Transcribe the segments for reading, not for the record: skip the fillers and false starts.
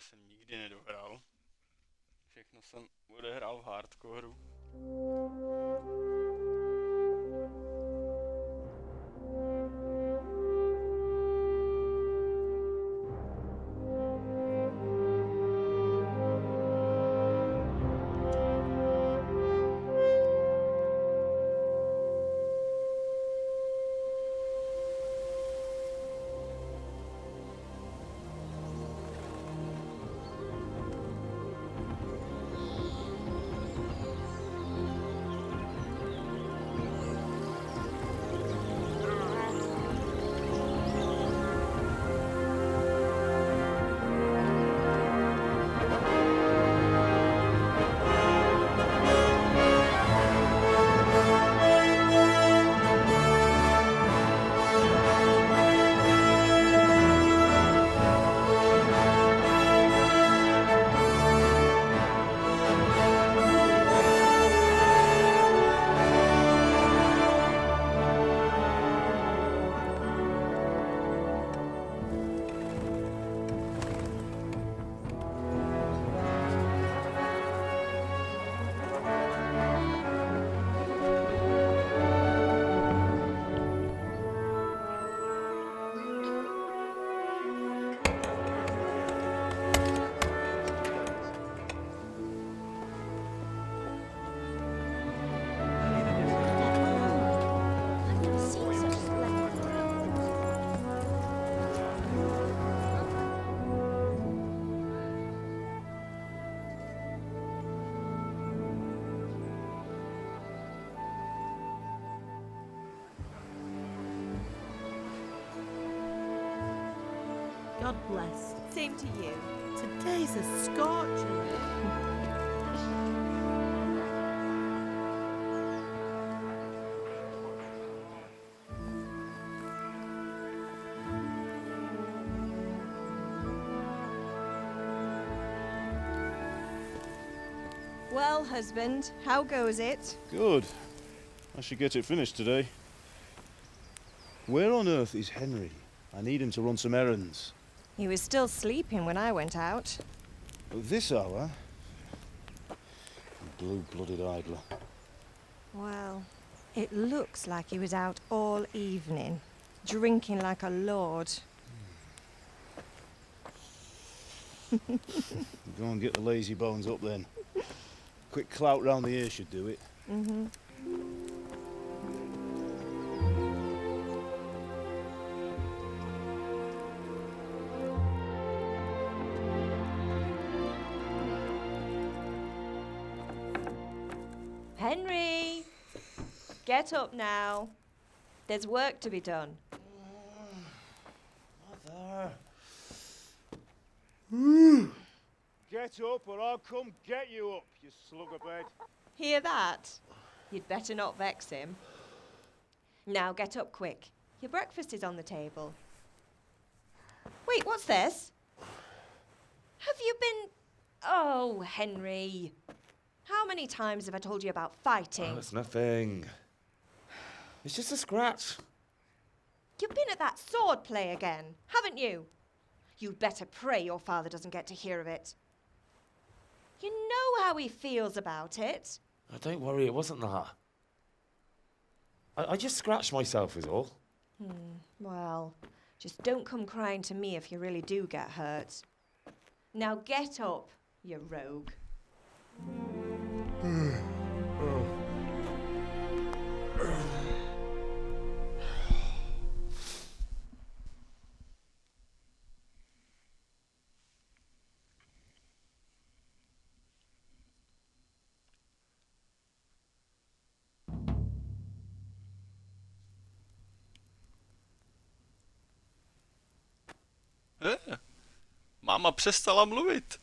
jsem nikdy nedohrál. Všechno jsem odehrál v hardcoreu. God bless. Same to you. Today's a scorcher. Well, husband, how goes it? Good. I should get it finished today. Where on earth is Henry? I need him to run some errands. He was still sleeping when I went out. At this hour? Blue-blooded idler. Well, it looks like he was out all evening, drinking like a lord. Go and get the lazy bones up then. Quick clout round the ear should do it. Mm-hmm. Henry! Get up now. There's work to be done. Mother! Get up or I'll come get you up, you slugabed. Hear that? You'd better not vex him. Now get up quick. Your breakfast is on the table. Wait, what's this? Have you been... Oh, Henry. How many times have I told you about fighting? Oh, it's nothing. It's just a scratch. You've been at that sword play again, haven't you? You'd better pray your father doesn't get to hear of it. You know how he feels about it. Oh, don't worry, it wasn't that. I just scratched myself is all. Well, just don't come crying to me if you really do get hurt. Now get up, you rogue. Máma přestala mluvit.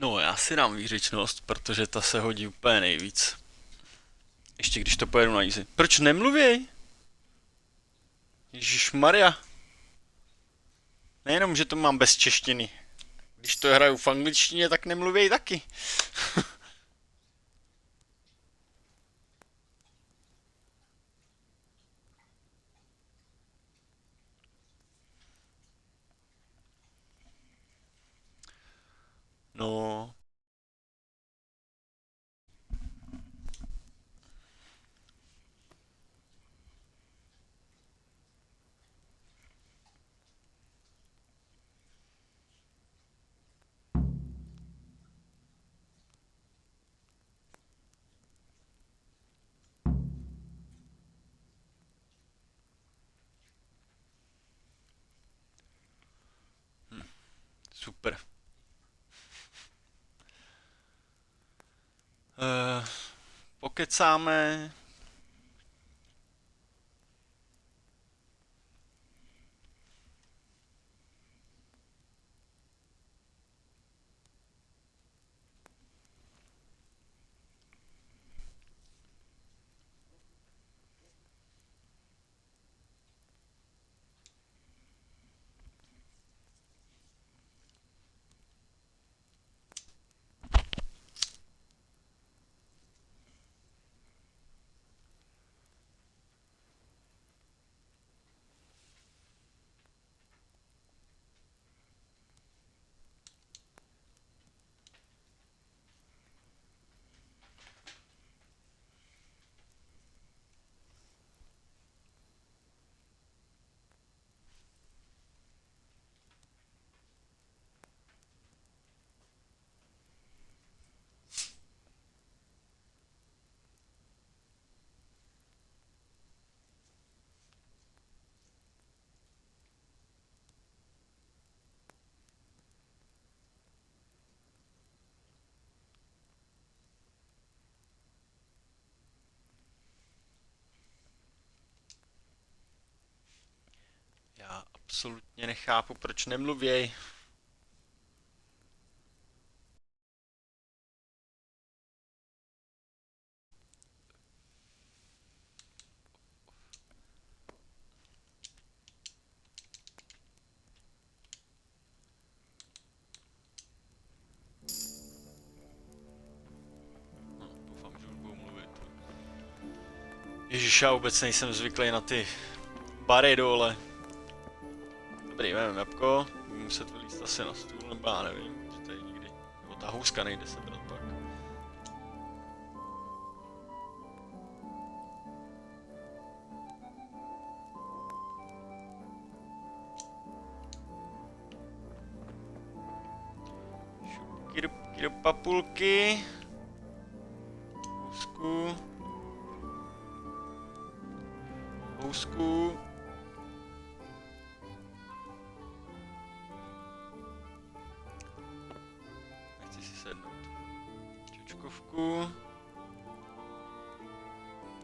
No, já si dám výřečnost, protože ta se hodí úplně nejvíc. Ještě když to pojedu na easy. Proč nemluvěj? Ježišmarja. Nejenom, že to mám bez češtiny. Když to hraju v angličtině, tak nemluvěj taky. No. Super. Pokecáme. Já absolutně nechápu, proč nemluvěj. Doufám, že už budou mluvit. Ježiš, já vůbec nejsem zvyklý na ty bary dole. Dobrý, vezmeme jabko. Budu muset vylízt asi na stůl, nebo já nevím, že tady nikdy. Nebo ta houska nejde sebrat pak. Šupky do papulky. Housku. Housku. Nechci si sednout. Čočkovku.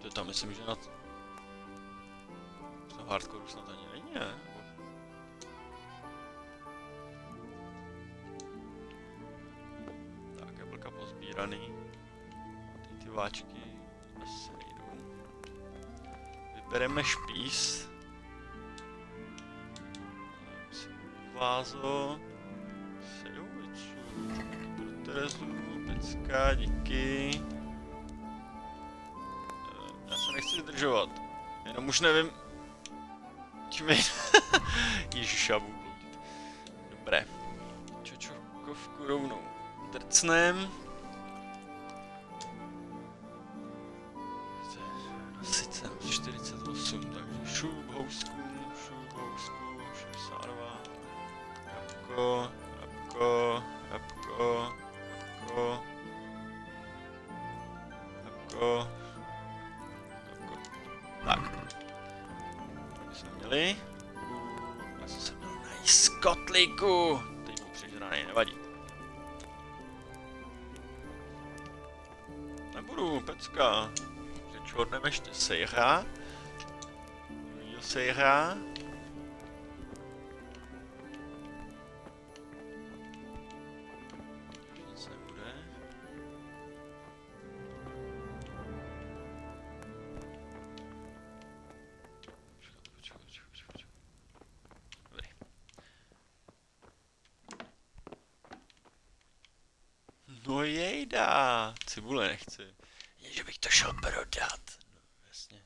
To tam myslím, že na hardcore snad ani není, ne? Tak, jablka pozbíraný. Ty váčky asi nejdou. Vybereme špís. Vázo. Sejovičů. Pro Terezu. Pecka, díky. Já se nechci zdržovat. Jenom už nevím, čím je. Ježiš, já budu bloudit. Dobré. Čočkovku rovnou trcnem. Sice 48, takže šup, housku, 62. Jabko, jabko, jabko, jabko, jabko, jabko. Tak. To jsme měli. Já jsem se měl najít kotlíku. Teď byl přižranej, nevadí. Nebudu, pecka. Čorneme ještě sejra. Druhýho sejra. No jejda, cibule nechci. Že bych to šel prodat. No jasně.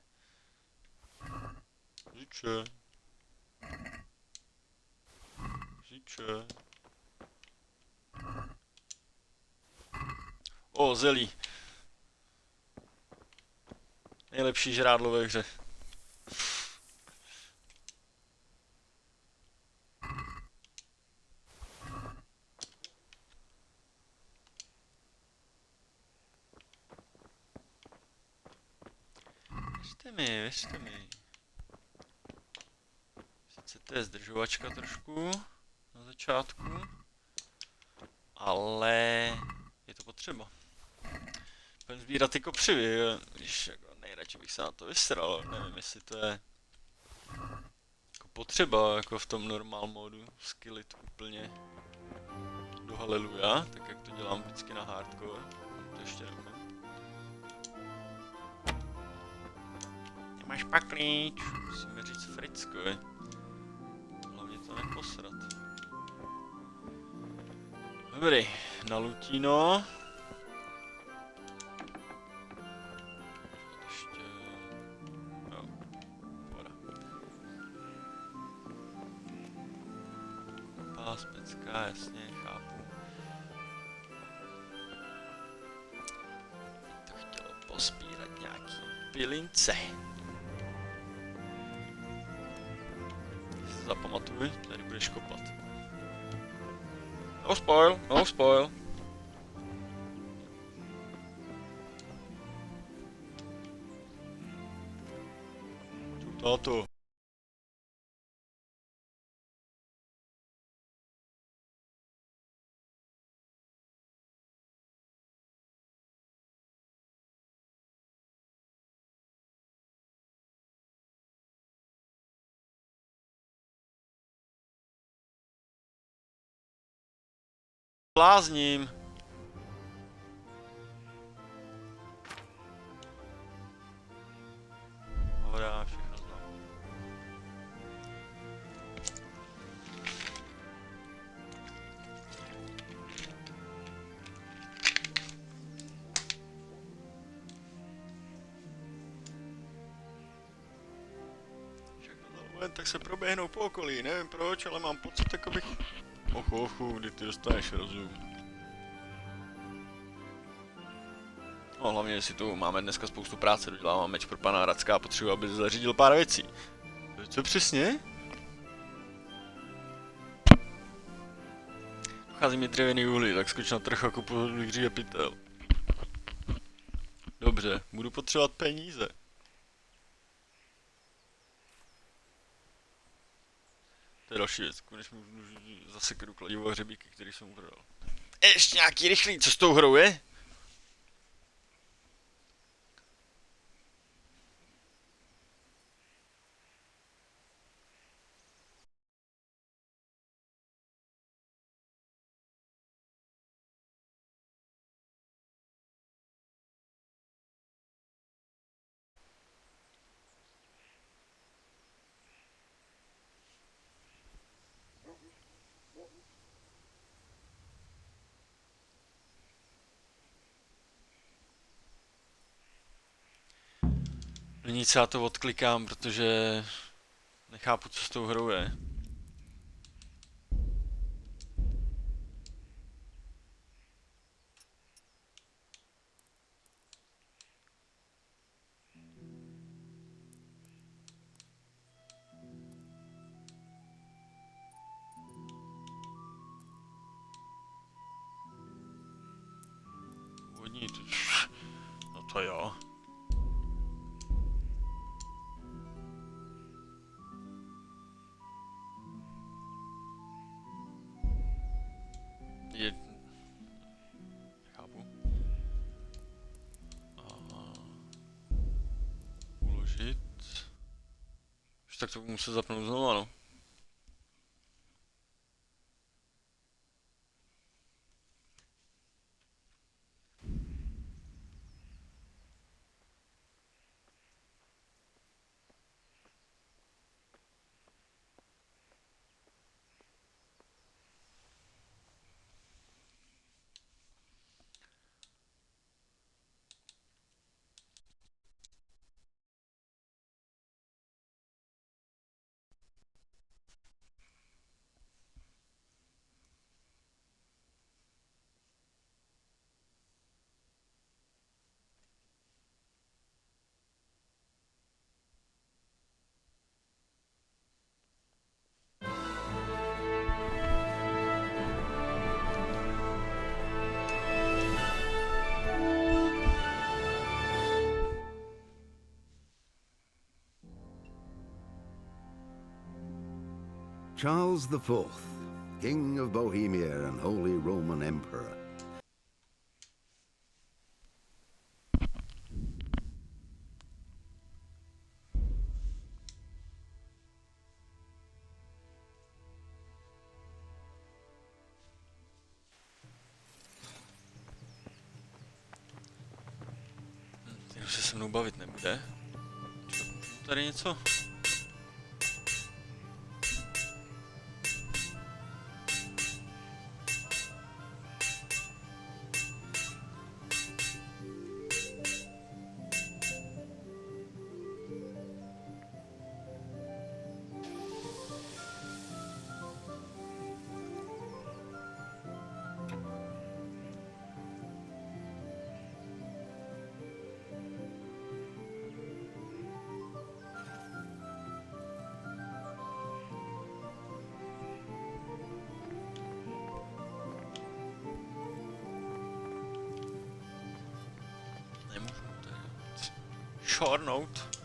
Žiče. Žiče. O, zelí. Nejlepší žrádlo ve hře. Věřte mi. Sice to je zdržovačka trošku na začátku, ale je to potřeba. Budem sbírat ty kopřivy, když jako nejradši bych se na to vysral, nevím jestli to je jako potřeba jako v tom normál modu skillit úplně do haleluja, tak jak to dělám vždycky na hardcore, to ještě neumím. Nemáš paklíč, musíme říct Frickovi. Hlavně to neposrat. Dobrý, na Lutino. Ještě... Jo, voda. Pás, pecka, jasně, chápu. To chtělo pospírat nějaký pilince. Zapamatuj, tady budeš kopat. No spoil, no spoil. Táto. Blázním. Voda, všechno znám. Tak se proběhnou po okolí, nevím proč, ale mám pocit, jako bych... Ochu, kdy ty dostaneš rozum. No hlavně, jestli tu máme dneska spoustu práce, dodělávám meč pro pana Racka a potřebuji, aby zařídil pár věcí. Co přesně? Dochází mi dřevěný uhlí, tak skoč na trh a kupuji hříje pytel. Dobře, budu potřebovat peníze. To je další věc, konečně můžu zase kedu kladivo a hřebíky, který jsem ukradl. Ještě nějaký rychlý, co s tou hrou je? No nic, já to odklikám, protože nechápu, co s tou hrou je. Vodní, no to jo. Je... Chápu. Uložit. Už tak to budu muset zapnout znovu, no. Charles IV, King of Bohemia and Holy Roman Emperor. Ten už se se mnou bavit nebude. Tady něco? Nemůžu tady šornout.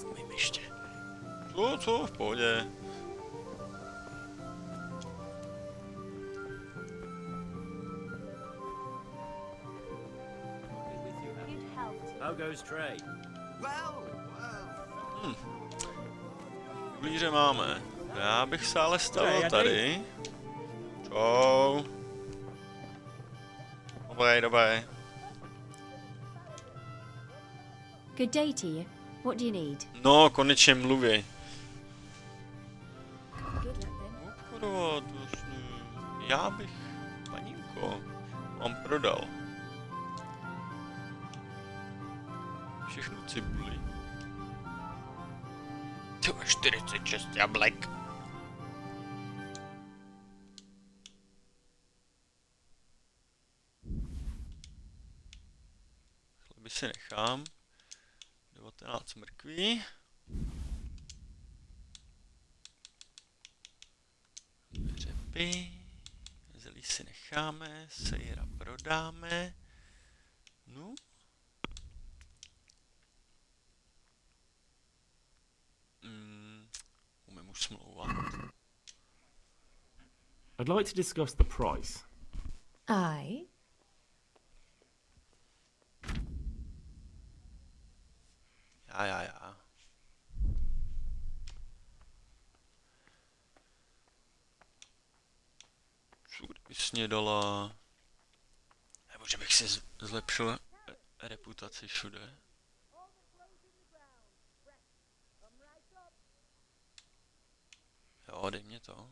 Umím ještě. Co? V pohodě. How goes trade? Blíže máme. Já bych se ale stavil tady. Čau. Dobrý. Good day to you. What do you need? No, konečně mluví. Good luck then. Obchodovat vlastně. Já bych, panínko, vám prodal. Všechno cibuli. To je 46 jablek. Chleby si nechám. 19 mrkví. Řepy. Zelí si necháme. Sejra prodáme. No. Umím už smlouvat. I'd like to discuss the price. Aye. Já. Všude bys mě dala... Nebo že bych si zlepšil reputaci všude. Jo, dej mě to.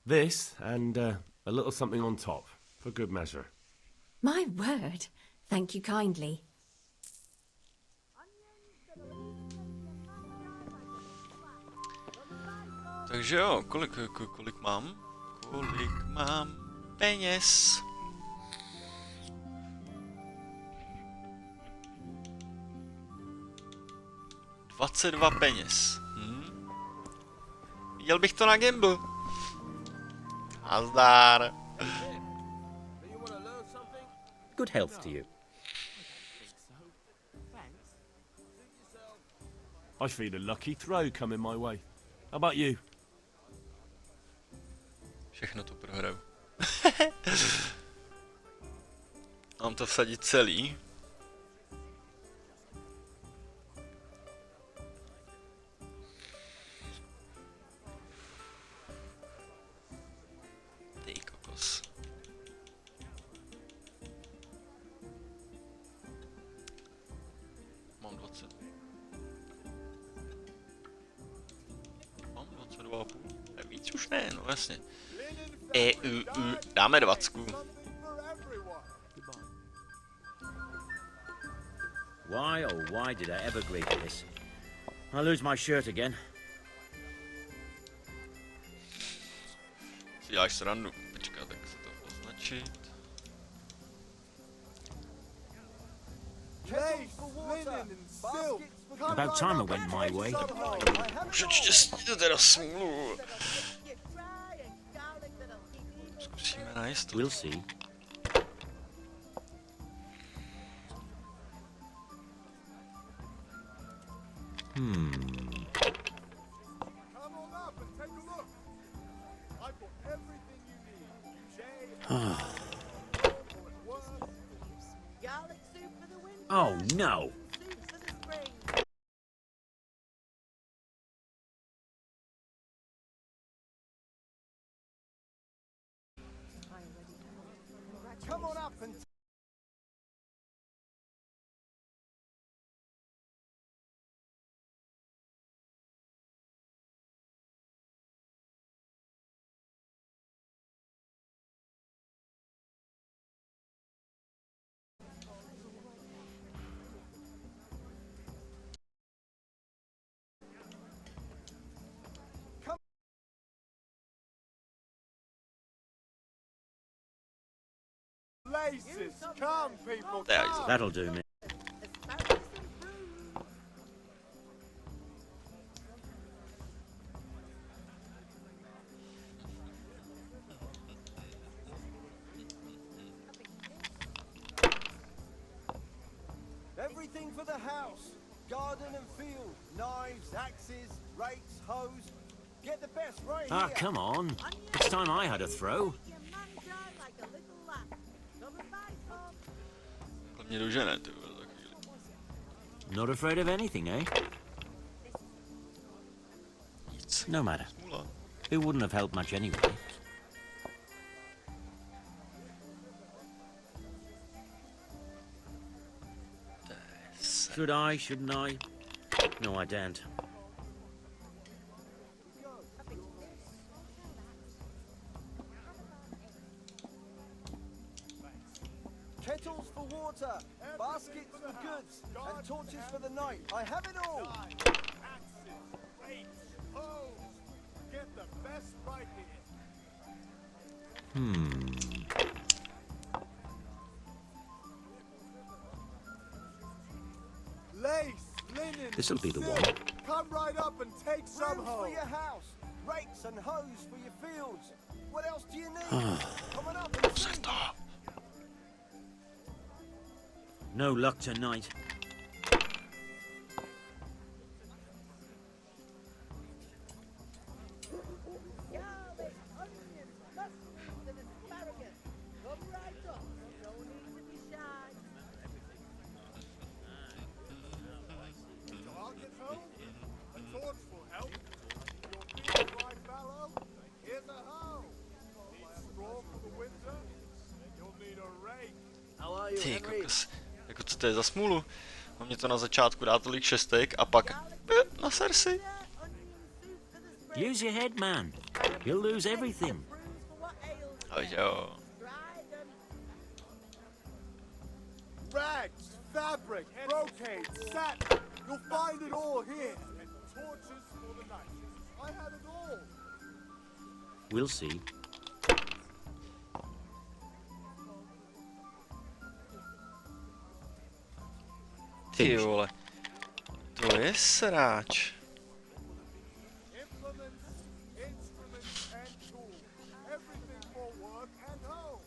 This and a little something on top, for good measure. My word. Thank you kindly. Takže jo, kolik mám? Kolik mám peněz? $22 peněz. Viděl bych to na gamble. Nazdar. Good health to you. I feel a lucky throw coming my way. How about you? Všechno to prohraju. Mám to vsadit celý. Ty kokos. Mám 20. Mám 22,5. Víc už ne, no jasně. Dáme 20. Why, oh why did I ever agree to this? I lose my shirt again. Si děláš srandu. Počkat, tak se to označit. Lace, linen and silk. About time it went my way. Určitě sníte teda smůlu. Zkusíme na jistotu. We'll see. Garlic soup for the winter. Oh no! Soup for the spring. Come on up and laces. Come, people. There you go. That'll do me. Asparagus and prunes. Everything for the house. Garden and field. Knives, axes, rakes, hoes. Get the best right Ah, here. come on. It's time I had a throw. Your manja like a little lamb. Come and buy some. Mě dožene, ty vole, za chvíli. Not afraid of anything, eh? Nic. No matter. Smůla. It wouldn't have helped much anyway. Should I? Shouldn't I? No, I daren't. Kettles for water, baskets for goods, and torches for the night. I have it all. Get the best right here. Lace, linen, This'll be the silk. one. Come right up and take some home. For your house, rakes and hoes for your fields. What else do you need? Come on up and see. No luck tonight. Garlic, onions, mushrooms and asparagus. Come right up. No need to be shy. Target home? A torch will help. Your field dry fallow? Here's a hoe. Need straw for the winter? You'll need a rake. How are you, Ty kokos. Jako co to je za smůlu? On mě to na začátku dá tolik šestek a pak na sersi. Use your head, man. You'll lose everything. Prunes for what ails A jo. Dry them. Rags, fabric, brocade, satin. You'll find it all here. And torches for the night. I have it all. We'll see. Ty vole. To je sráč. Implements, instruments, and tools. Everything for work and home.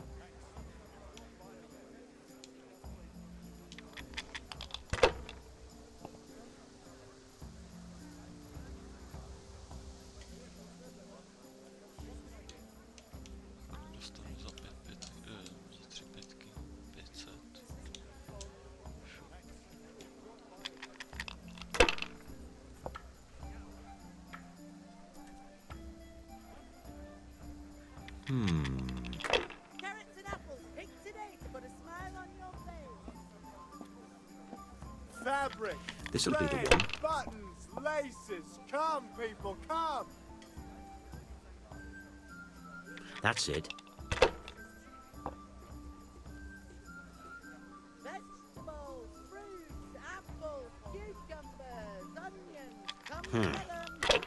Dostanu za 3 pětky, 500. Carrots and apples picked today to put a smile on your face. Fabric, This'll be the thread, one. buttons, laces. Come, people, come. That's it. Vegetables, fruits, apples, cucumbers, onions. Come get 'em.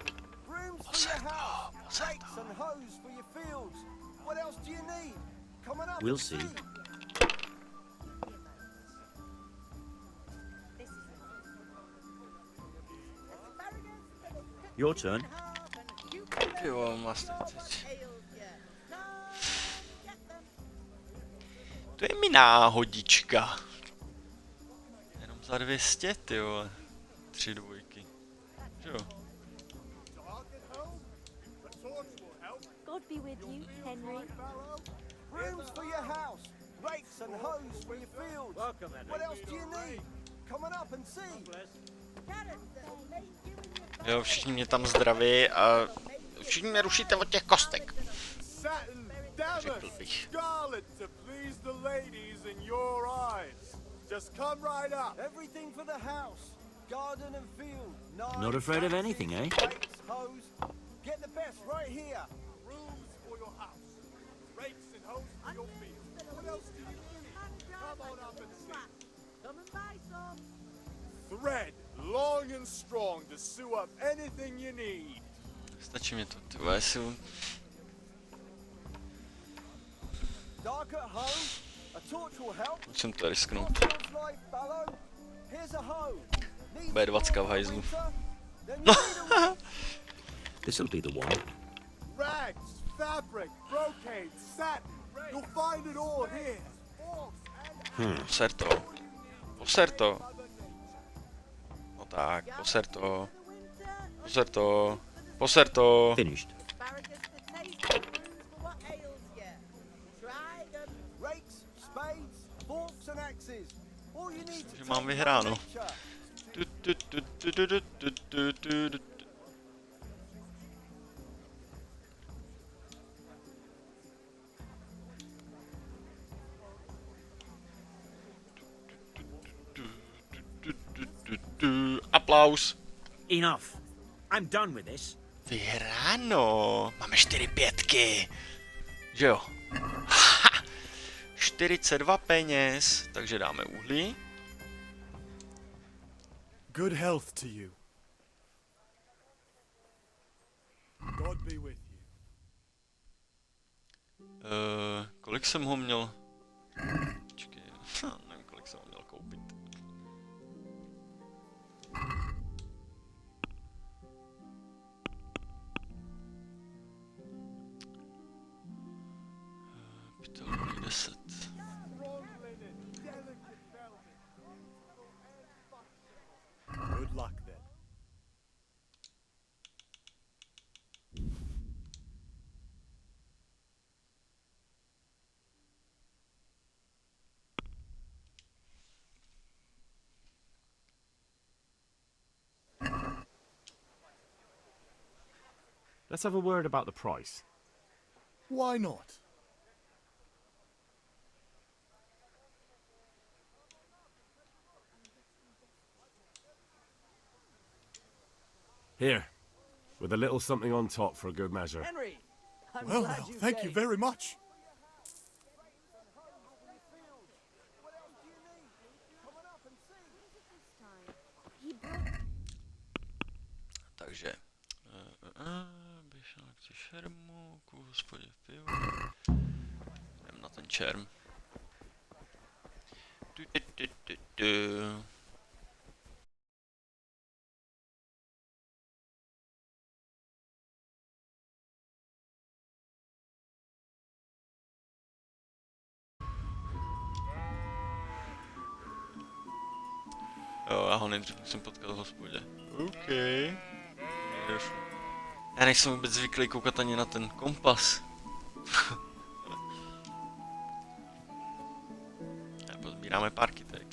Brooms for your house, rakes and hoes for your fields. What else do you need? Come on up We'll and see. Your turn. Ty jo, vlastně teď. To je mi náhodička. Jenom za 200, ty jo. 3 dvojky. Jo. God be with you, Henry. Rooms for your house, rakes and hoes for your fields. Welcome, Henry. What else do you need? Come on up and see. Jo, všichni mě tam zdraví a všichni mě rušíte od těch kostek. Satin, Řekl damask, bych. scarlet to please the ladies in your eyes. Just come right up. Everything for the house, garden and field. Not afraid of anything, eh? Rakes, hoes. Get the best right here. Rooms for your house, rakes and hoes for your field. What else do you need? Come on up and see. Come and buy some. Thread, long and strong to sew up anything you need. Stačí mě to, ty vole, jestli... Dark at home, a torch will help. Pojď sem to risknout. Feels like fallow. Here's a hoe. Needs Bude 20 v warmth hajzlu. winter? Then you need a This'll be the one. rags, fabric, brocade, satin. You'll find it all here. Poser to. Poser to. No tak, poser to. Poser to. Poser to. Finished. Asparagus for taste and rooms for what ails you. Try them. Rakes, spades, forks and axes. All you need to Že mám take vyhráno. nature. Tu, tu, tu, tu, tu, tu, tu, tu, tu. Aplaus. Enough. I'm done with this. Vyhráno. Máme 4 pětky. Že jo? Ha! 42 peněz. Takže dáme uhlí. Good health to you. God be with you. Kolik jsem ho měl? Počkej, nevím, kolik jsem ho měl koupit. Pytelný 10. Good luck then. Let's have a word about the price. Why not? Here, with a little something on top for a good measure. Henry, I'm Well, glad now, you thank you came. very much. Takže. Běž na akci šermu, ku hospodě pivo. Jdem na ten čerm. Du, du, du, du, du. Jo, já ho nejdřív musím potkat v hospodě. OK. Já nejsem vůbec zvyklý koukat ani na ten kompas. A pozbíráme pár kytek.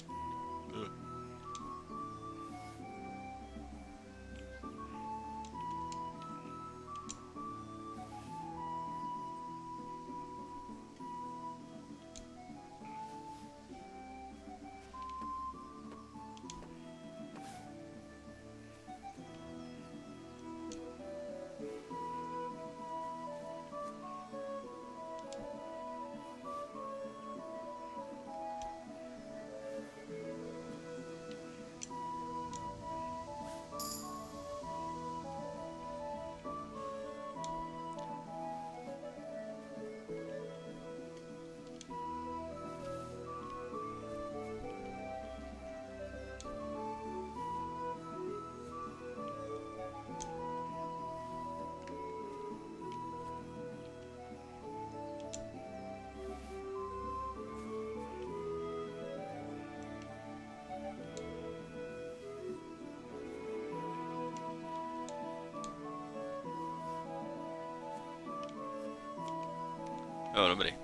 No dobrý.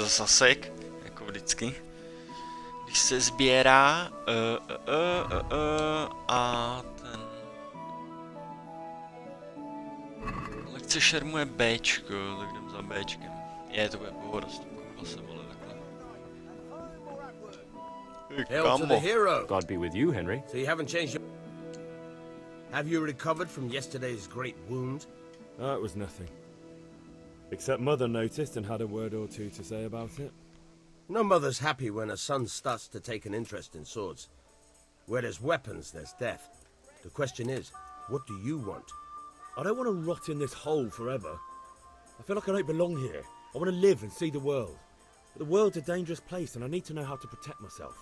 Zasek, jako vždycky. Když se sbírá a ten... Lekce šermuje Bčko, tak jdem za Bčkem. To bude pohoda, s tím kurva se vole takhle. Hail to the hero. God be with you, Henry. So you haven't changed your... Have you recovered from yesterday's great wound? That was nothing. Except Mother noticed and had a word or two to say about it. No mother's happy when her son starts to take an interest in swords. Where there's weapons, there's death. The question is, what do you want? I don't want to rot in this hole forever. I feel like I don't belong here. I want to live and see the world. But the world's a dangerous place and I need to know how to protect myself.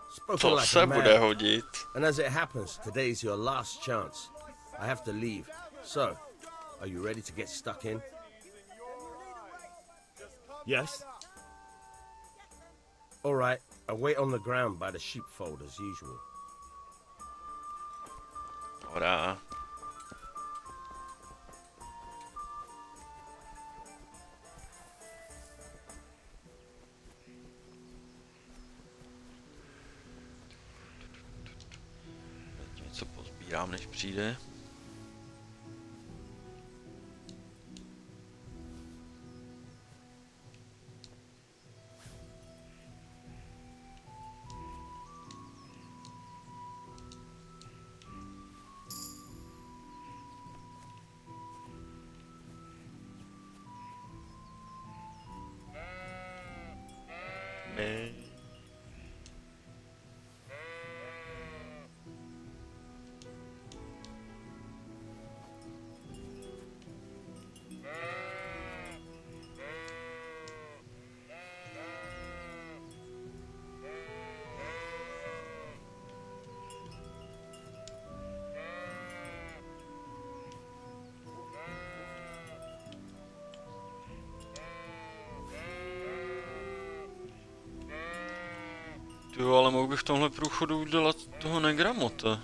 Spoken To like se a bude man. hodit. And as it happens, today's your last chance. I have to leave. So, are you ready to get stuck in? Yes? All right, I'll wait on the ground by the sheepfold as usual. Hoda. Teď něco pozbírám, než přijde. Ne. Jo, ale mohl bych v tomhle průchodu udělat toho negramota.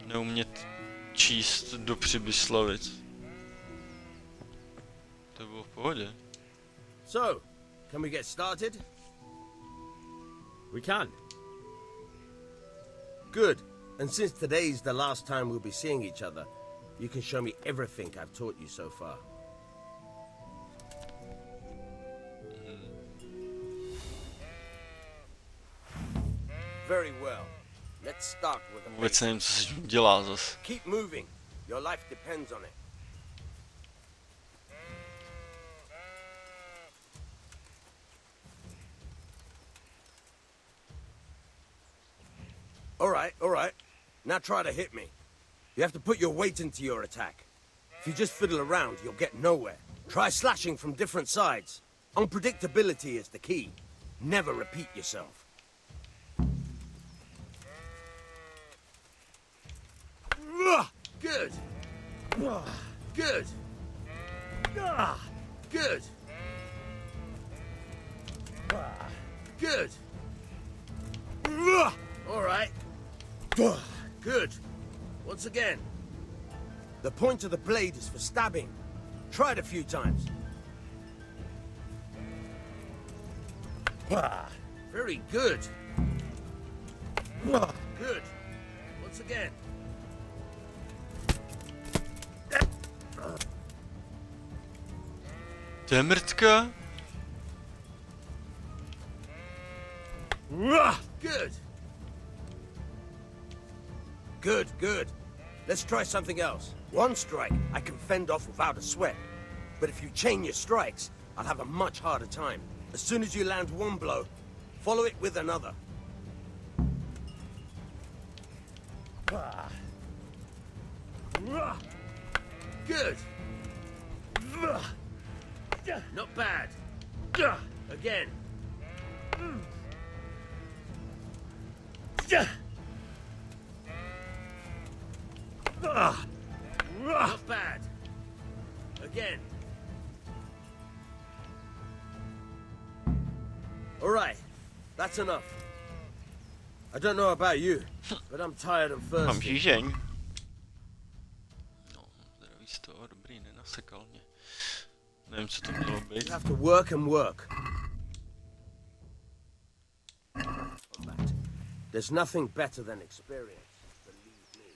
Neumět číst do Přibyslavic. To bylo v pohodě. So, can we get started? We can. Good. And since today's the last time we'll be seeing each other, you can show me everything I've taught you so far. Very well. Let's start with a Vůbec basic. nevím, co se tím dělá zas. Keep moving. Your life depends on it. All right. Now try to hit me. You have to put your weight into your attack. If you just fiddle around, you'll get nowhere. Try slashing from different sides. Unpredictability is the key. Never repeat yourself. Good. Good. Good. Good. All right. Good. Once again. The point of the blade is for stabbing. Try it a few times. Very good. Good. Once again. To je mrtka? Good. Good. Let's try something else. One strike, I can fend off without a sweat. But if you chain your strikes, I'll have a much harder time. As soon as you land one blow, follow it with another. Good. Not bad. Again. Not bad. Again. All right. That's enough. I don't know about you, but I'm tired and Mám thirsty. žížeň. No, zdraví z toho, dobrý, nenasekal mě. Nevím, co to mělo být. You have to work and work. There's nothing better than experience, believe me.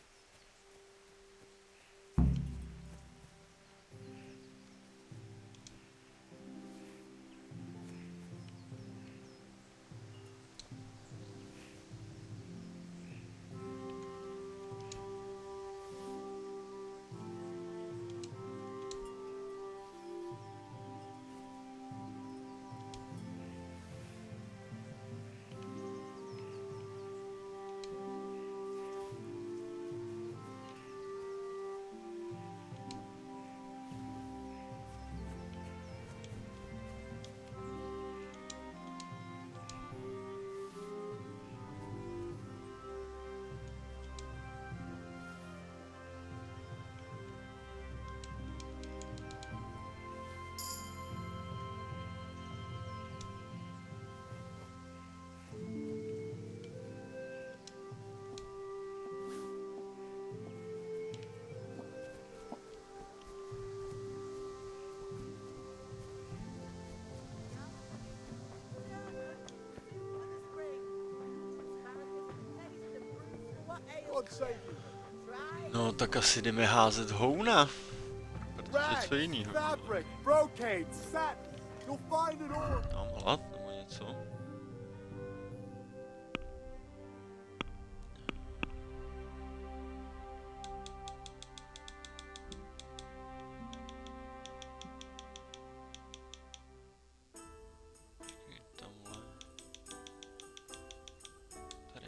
God save you. No, tak asi jdeme házet houna. Protože co Rags, jinýho? fabric, brocade, satin. You'll find it all. Mám hlad nebo něco? Tamhle. Tady.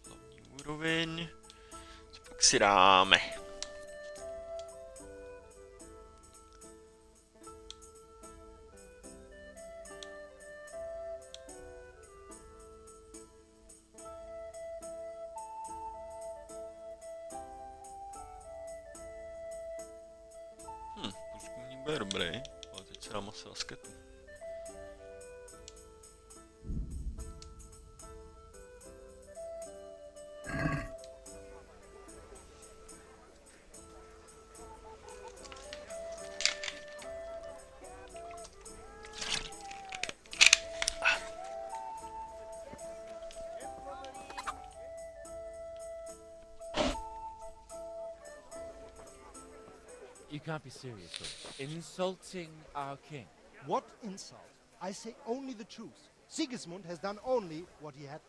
Hlavní úroveň. Co pak si dáme? Průzkumník bude dobrý, ale teď se dám asi asketu. You can't be serious, though. Insulting our king. What insult? I say only the truth. Sigismund has done only what he had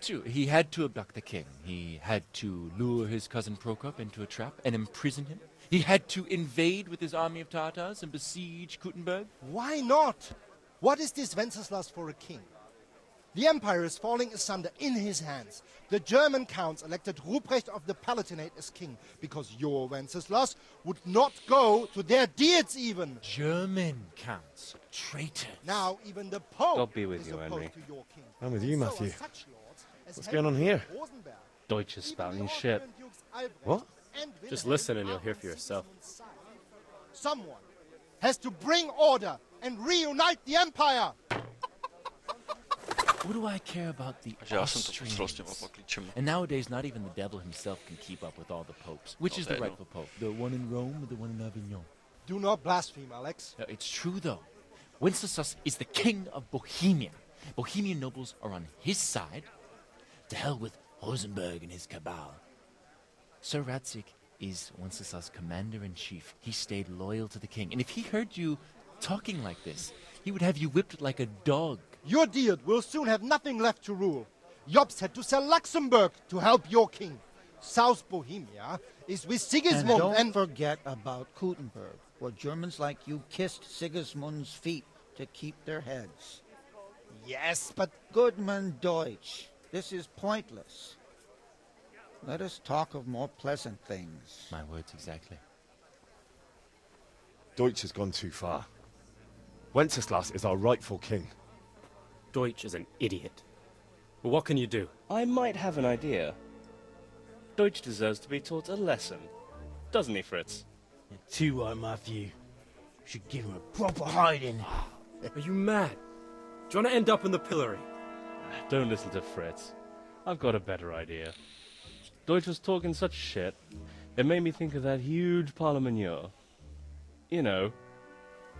to. He had to abduct the king. He had to lure his cousin Prokop into a trap and imprison him. He had to invade with his army of Tartars and besiege Kuttenberg. Why not? What is this Wenceslas for a king? The empire is falling asunder in his hands. The German counts elected Ruprecht of the Palatinate as king because your Wenceslas would not go to their deeds even. German counts. Traitors. Now even the Pope God be with is you, opposed Henry. to your king. I'm with you, So are Matthew. such lords as What's Henry going on here? of Rosenberg. Deutsch is Even spouting the shit. Austrian dukes Albrecht What? and Just Wilhelm listen and you'll are hear on for yourself. Sigismund's side. Someone has to bring order and reunite the empire. What do I care about the Takže já jsem to poslal s těma Austrians? pakličema. And nowadays, not even the devil himself can keep up with all the popes. Which is the Okay, no. rightful pope? The one in Rome or the one in Avignon? Do not blaspheme, Alex. No, it's true, though. Wenceslas is the king of Bohemia. Bohemian nobles are on his side. To hell with Rosenberg and his cabal. Sir Radzik is Wenceslas' commander-in-chief. He stayed loyal to the king. And if he heard you talking like this, he would have you whipped like a dog. Your Diet will soon have nothing left to rule. Jobst had to sell Luxembourg to help your king. South Bohemia is with Sigismund And don't forget about Kuttenberg, where Germans like you kissed Sigismund's feet to keep their heads. Yes, but Goodman Deutsch, this is pointless. Let us talk of more pleasant things. My words exactly. Deutsch has gone too far. Wenceslas is our rightful king. Deutsch is an idiot. Well, what can you do? I might have an idea. Deutsch deserves to be taught a lesson. Doesn't he, Fritz? Too right, Matthew. Should give him a proper hiding. Are you mad? Do you want to end up in the pillory? Don't listen to Fritz. I've got a better idea. Deutsch was talking such shit, it made me think of that huge parliament. You know,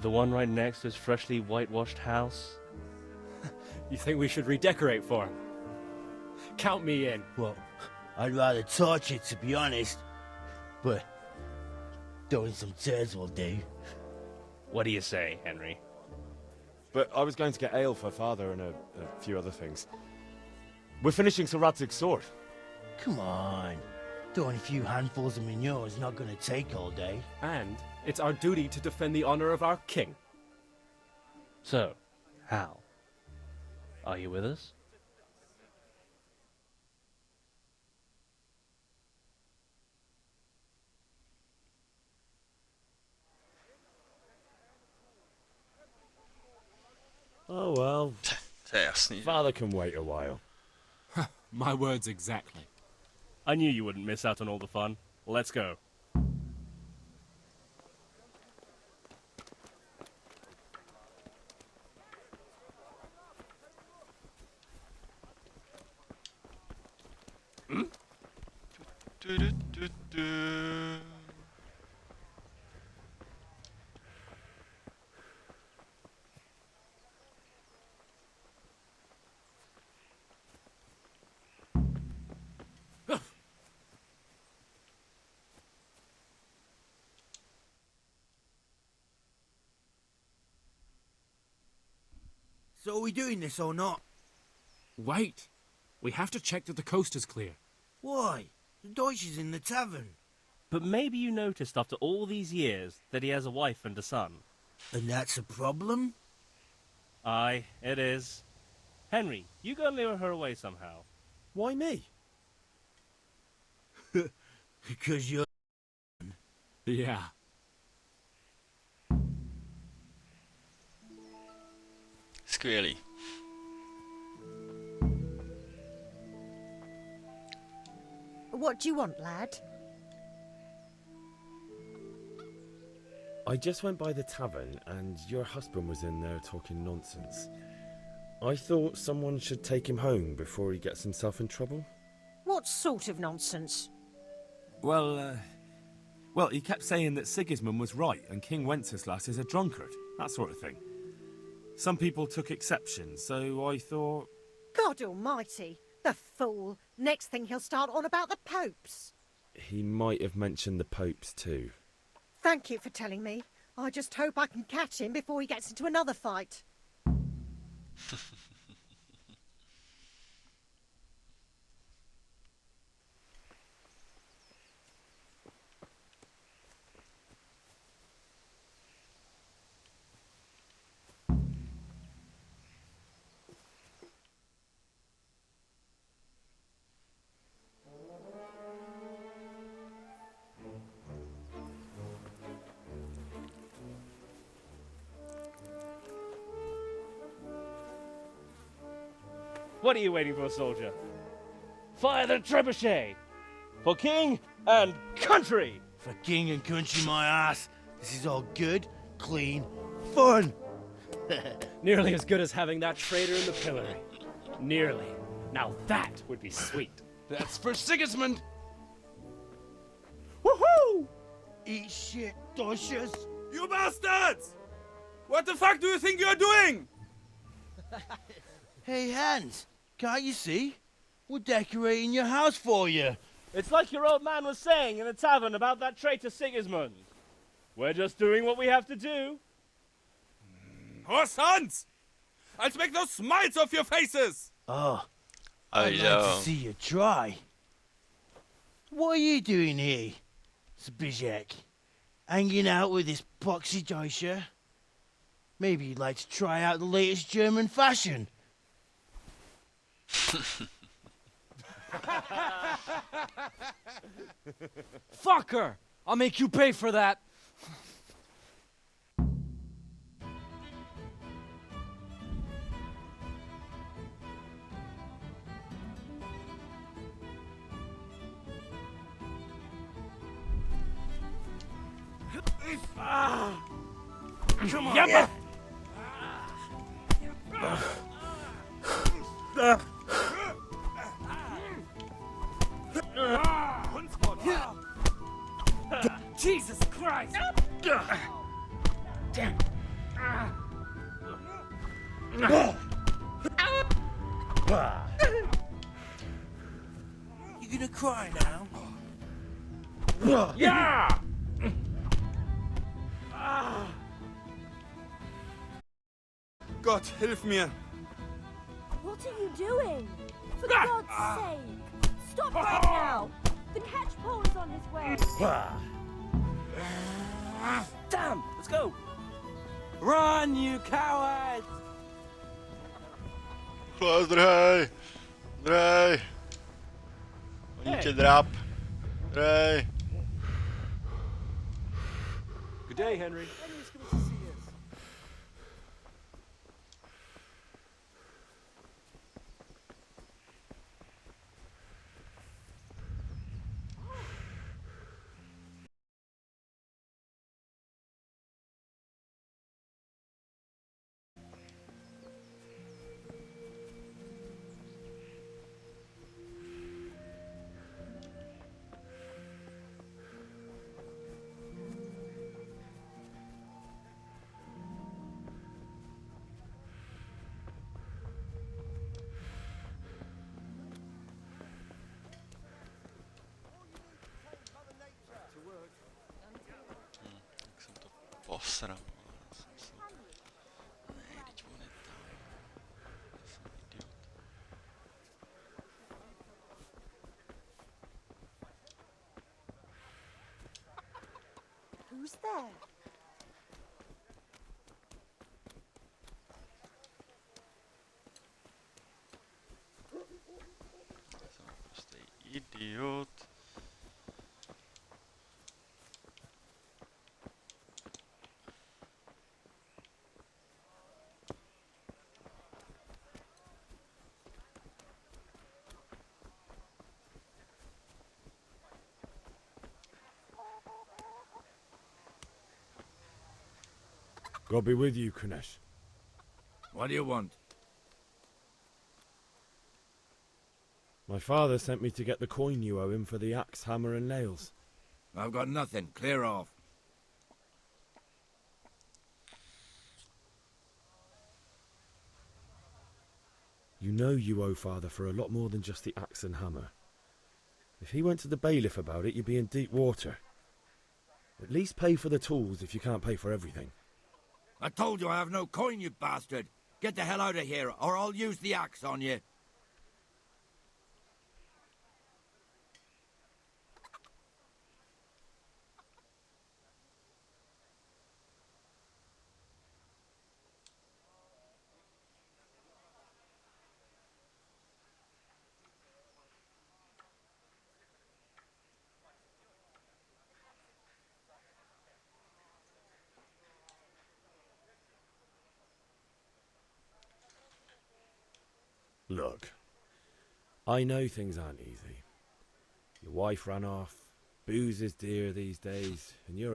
The one right next to his freshly whitewashed house? You think we should redecorate for him? Count me in. Well, I'd rather torch it, to be honest. But throwing some turds will do. What do you say, Henry? But I was going to get ale for Father and a few other things. We're finishing Sir Radzig's sword. Come on. Throwing a few handfuls of manure is not going to take all day. And it's our duty to defend the honor of our king. So, Hal, are you with us? Oh well. To je jasný. Father can wait a while. My words exactly. I knew you wouldn't miss out on all the fun. Let's go. Du. So are we doing this or not? Wait. We have to check that the coast is clear. Why? The Deutsch is in the tavern. But maybe you noticed after all these years that he has a wife and a son. And that's a problem? Aye, it is. Henry, you go and lure her away somehow. Why me? Because you're... Yeah. Skvělý. What do you want, lad? I just went by the tavern and your husband was in there talking nonsense. I thought someone should take him home before he gets himself in trouble. What sort of nonsense? Well, he kept saying that Sigismund was right and King Wenceslas is a drunkard, that sort of thing. Some people took exception, so I thought... God almighty, the fool. Next thing he'll start on about the popes. He might have mentioned the popes too. Thank you for telling me. I just hope I can catch him before he gets into another fight. What are you waiting for, soldier? Fire the trebuchet! For king and country! For king and country, my ass. This is all good, clean, fun. Nearly as good as having that traitor in the pillory. Nearly. Now that would be sweet. That's for Sigismund. Woohoo! Eat shit, Deutsches. You bastards! What the fuck do you think you're doing? Hey, Hans, can't you see? We're decorating your house for you. It's like your old man was saying in the tavern about that traitor Sigismund. We're just doing what we have to do. Oh, sons! I'll make those smiles off your faces! Oh, I'd like to see you try. What are you doing here, Zbyszek? Hanging out with this poxy Deutscher? Maybe you'd like to try out the latest German fashion. Fucker! I'll make you pay for that. Come on. Yep. Jesus Christ! Damn. You gonna cry now? Yeah! Gott, hilf mir! What are you doing? For God's sake! Stop right now! The catch pole is on his way! Damn! Let's go! Run, you cowards! Klas, drhej! Drhej! Oni tě dráp. Drhej! Good day, Henry. Henry's coming to see us. Jak jsem to posral. Ne, teď on je tam. Já jsem idiot. Who's there? Já jsem prostě idiot. God be with you, Kunesh. What do you want? My father sent me to get the coin you owe him for the axe, hammer, and nails. I've got nothing. Clear off. You know you owe father for a lot more than just the axe and hammer. If he went to the bailiff about it, you'd be in deep water. At least pay for the tools if you can't pay for everything. I told you I have no coin, you bastard. Get the hell out of here, or I'll use the axe on you. Look, I know things aren't easy. Your wife ran off, booze is dear these days, and you're...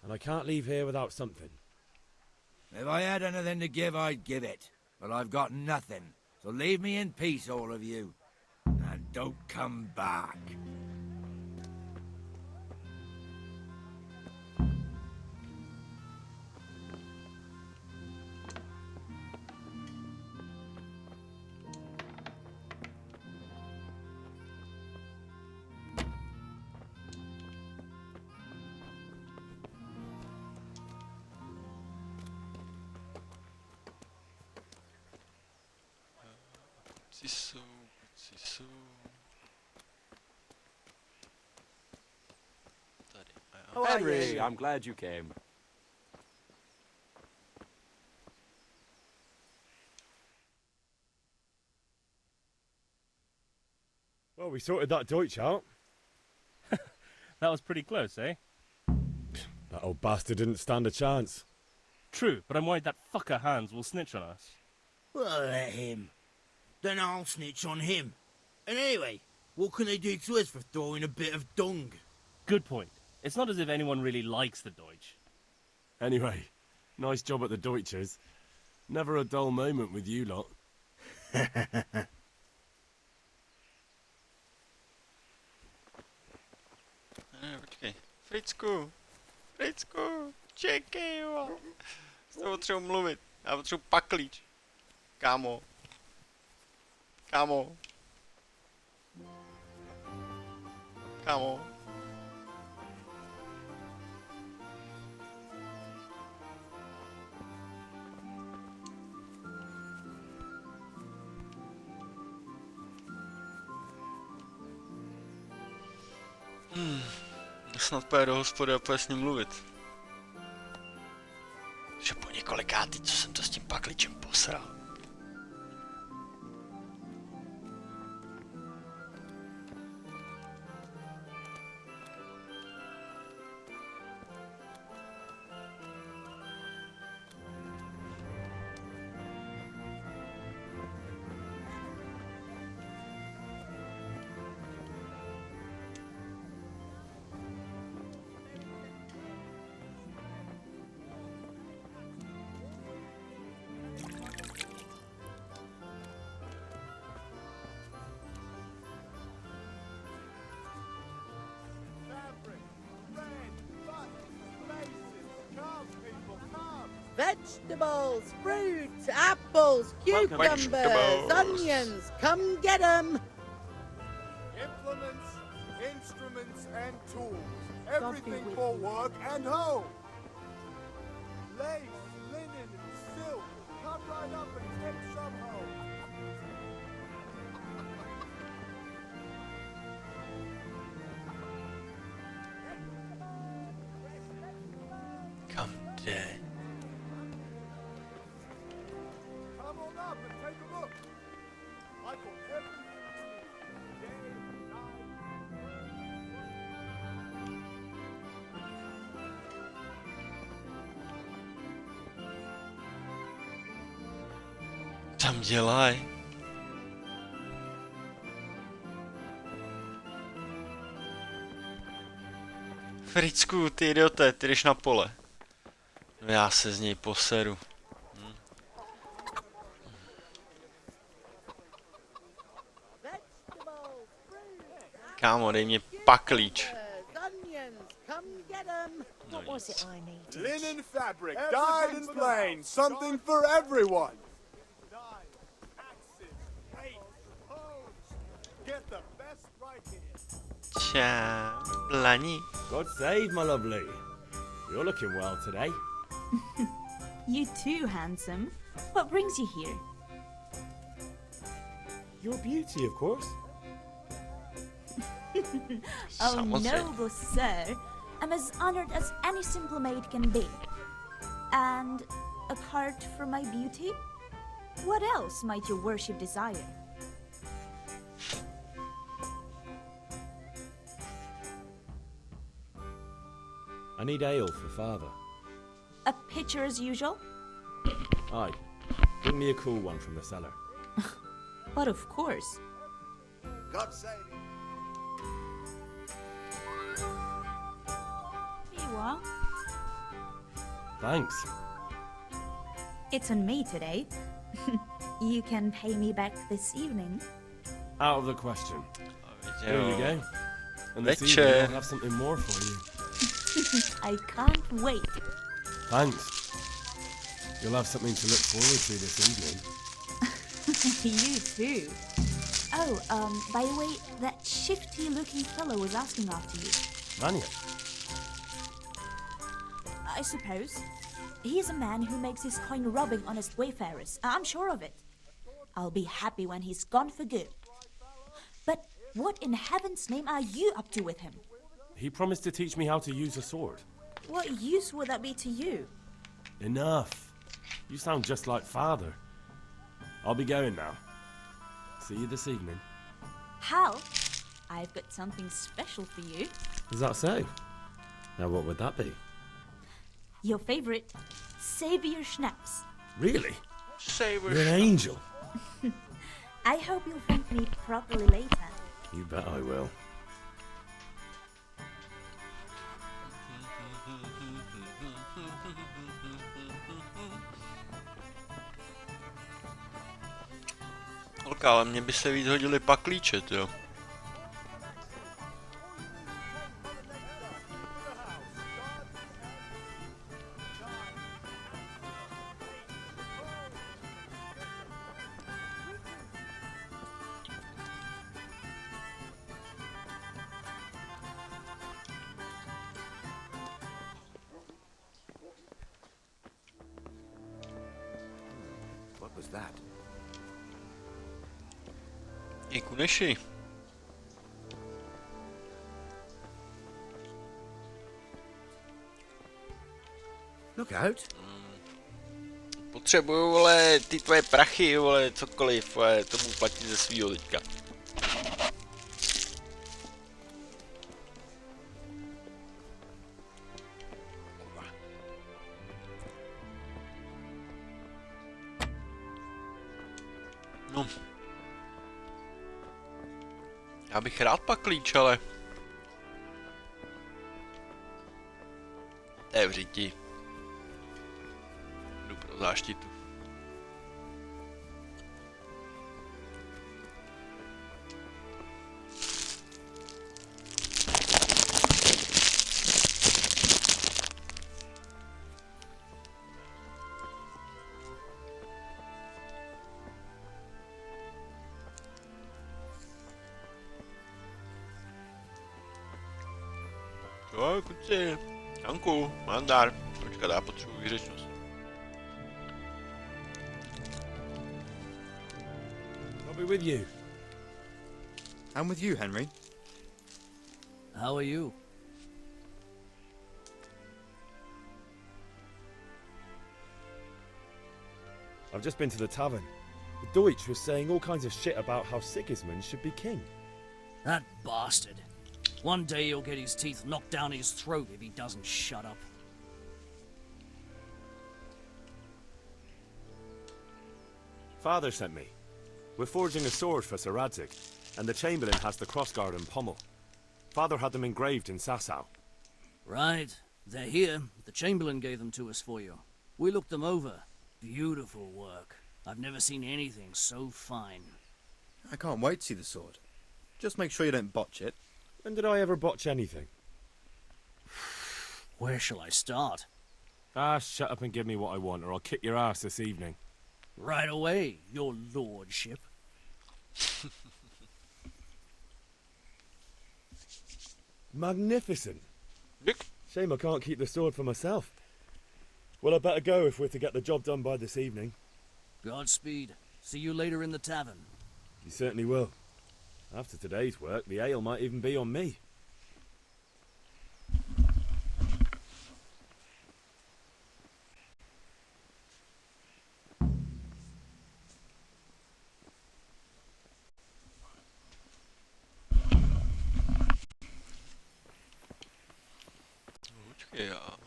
And I can't leave here without something. If I had anything to give, I'd give it. But I've got nothing. So leave me in peace, all of you. And don't come back. Kuci jsou. Tady. Oh, Henry, I'm glad you came. Well, we sorted that Deutsch out. That was pretty close, eh? That old bastard didn't stand a chance. True, but I'm worried that fucker Hans will snitch on us. Well, let him. Then I'll snitch on him. And anyway, what can they do to us for throwing a bit of dung? Good point. It's not as if anyone really likes the Deutsch. Anyway, nice job at the Deutsches. Never a dull moment with you lot. Počkej. Fricku, čekej, jo. S tebou potřebuji mluvit. Já potřebuji paklíč. Kámo. Kámo. Kámo. Snad půjde do hospody a půjde s ním mluvit. Že po několikátý, co jsem to s tím pakličem posral. Vegetables, fruits, apples, cucumbers, Vegetables. onions. Come get 'em. Implements, instruments, and tools. Everything for work and home. Lace, linen, and silk. Come right up and take some home. Kam jde? Come on up and take a look. I've got everything you need. Day, Tam dělaj. Fricku, ty idiote, ty jdeš na pole. No já se z něj poseru. Kámo, dej mě paklíč. Onions. Come get 'em. What was it I needed? linen fabric, dyed and plain, something for everyone. Axes, rakes, hoes. Get the best right here. Čau, Blani. God save, my lovely. You're looking well today. You too, handsome. What brings you here? Your beauty, of course. Oh, Someone said- noble sir. I'm as honored as any simple maid can be. And apart from my beauty, what else might your worship desire? I need ale for father. A pitcher as usual? Aye. Bring me a cool one from the cellar. But of course. God save you. Here you are. Thanks. It's on me today. You can pay me back this evening. Out of the question. Here you go. And this Lecture. evening I'll have something more for you. I can't wait. Thanks. You'll have something to look forward to this evening. You too. Oh, by the way, that shifty-looking fellow was asking after you. Vanya. I suppose. He is a man who makes his coin robbing honest wayfarers. I'm sure of it. I'll be happy when he's gone for good. But what in heaven's name are you up to with him? He promised to teach me how to use a sword. What use would that be to you? Enough. You sound just like father. I'll be going now. See you this evening. Hal, I've got something special for you. Is that so? Now, what would that be? Your favorite Savior Schnapps. Really? Savior You're an angel. I hope you'll thank me properly later. You bet I will. Holka, ale mně by se víc hodili paklíče, jo. that? Hey, Kuneshi. Look out. Potřebuju, vole, ty tvoje prachy, vole, cokoliv, vole, tomu platí ze svýho teďka. No. Já bych rád pak klíč, ale... To je v řiti. Jdu pro záštitu. Jo, kuci, Janku, mandár. Počkat, já potřebuji výřečnost. I'll be with you. I'm with you, Henry. How are you? I've just been to the tavern. The Deutsch was saying all kinds of shit about how Sigismund should be king. That bastard. One day he'll get his teeth knocked down his throat if he doesn't shut up. Father sent me. We're forging a sword for Sir Radzig, and the Chamberlain has the crossguard and pommel. Father had them engraved in Sasau. Right. They're here. The Chamberlain gave them to us for you. We looked them over. Beautiful work. I've never seen anything so fine. I can't wait to see the sword. Just make sure you don't botch it. When did I ever botch anything? Where shall I start? Ah, shut up and give me what I want, or I'll kick your ass this evening. Right away, your lordship. Magnificent. Shame I can't keep the sword for myself. Well, I better go if we're to get the job done by this evening. Godspeed. See you later in the tavern. You certainly will. After today's work, the ale might even be on me. Počkej, já...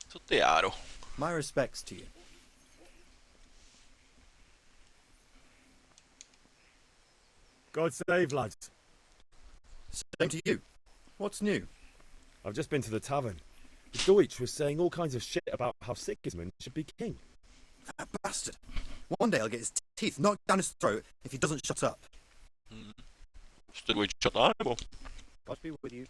Co ty, Járo? My respects to you. God save, lads. Same to you. What's new? I've just been to the tavern. The Deutsch was saying all kinds of shit about how Sigismund should be king. That bastard. One day I'll get his teeth knocked down his throat if he doesn't shut up. Jste dvojčatá, nebo? God be with you.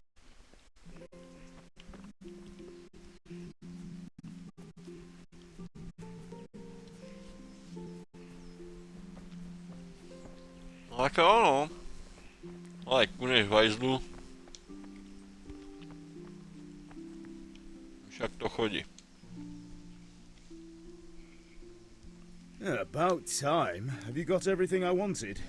No tak jo, no. Ale kuneš hajzlu. Však to chodí. Yeah, about time. Have you got everything I wanted?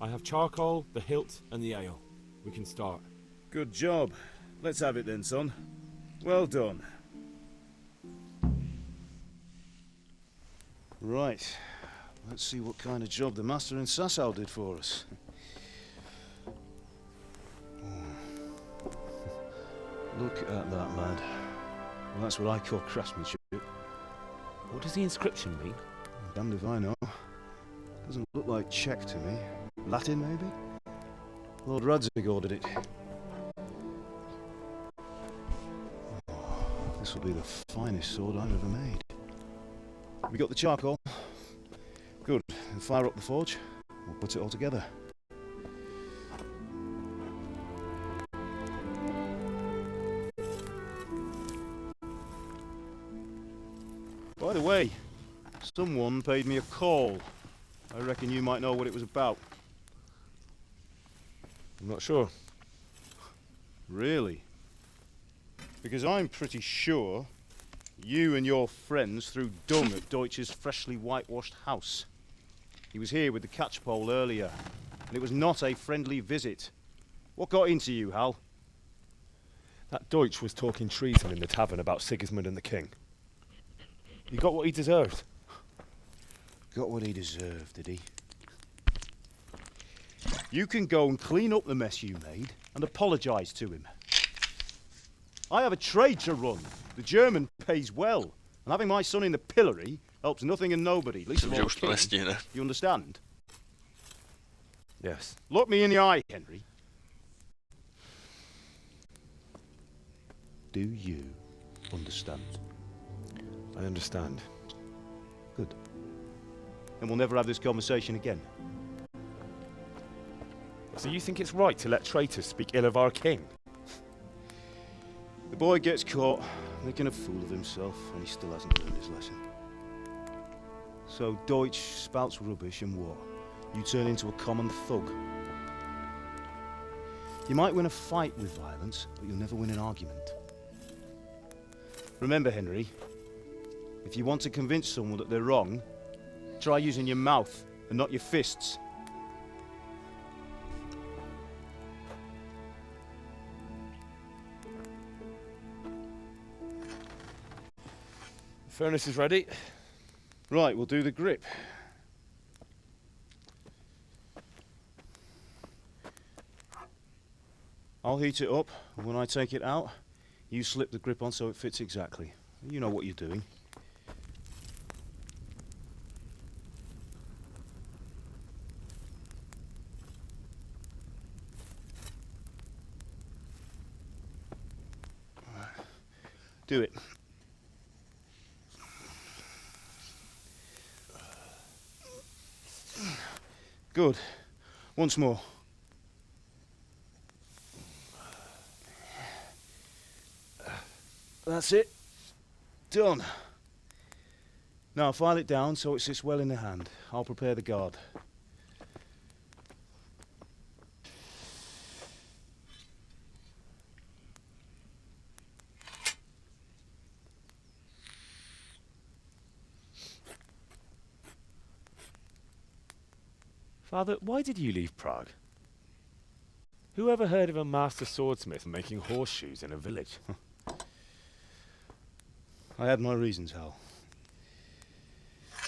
I have charcoal, the hilt, and the ale. We can start. Good job. Let's have it then, son. Well done. Right. Let's see what kind of job the master in Sasau did for us. Look at that, lad. Well, that's what I call craftsmanship. What does the inscription mean? Damned if I know. Doesn't look like Czech to me. Latin, maybe? Lord Radzig ordered it. Oh, this will be the finest sword I've ever made. We got the charcoal? Good. Then fire up the forge. We'll put it all together. By the way, someone paid me a call. I reckon you might know what it was about. I'm not sure. Really? Because I'm pretty sure You and your friends threw dung at Deutsch's freshly whitewashed house. He was here with the catchpole earlier, and it was not a friendly visit. What got into you, Hal? That Deutsch was talking treason in the tavern about Sigismund and the king. He got what he deserved. Got what he deserved, did he? You can go and clean up the mess you made and apologise to him. I have a trade to run. The German pays well, and having my son in the pillory helps nothing and nobody, least of all the king. You understand? Yes. Look me in the eye, Henry. Do you understand? I understand. Good. Then we'll never have this conversation again. So you think it's right to let traitors speak ill of our king? The boy gets caught, making a fool of himself, and he still hasn't learned his lesson. So Deutsch spouts rubbish, and what? You turn into a common thug. You might win a fight with violence, but you'll never win an argument. Remember, Henry, if you want to convince someone that they're wrong, try using your mouth and not your fists. The furnace is ready. Right, we'll do the grip. I'll heat it up, and when I take it out, you slip the grip on so it fits exactly. You know what you're doing. Do it. Good. Once more. That's it. Done. Now file it down so it sits well in the hand. I'll prepare the guard. Father, why did you leave Prague? Who ever heard of a master swordsmith making horseshoes in a village? I had my reasons, Hal.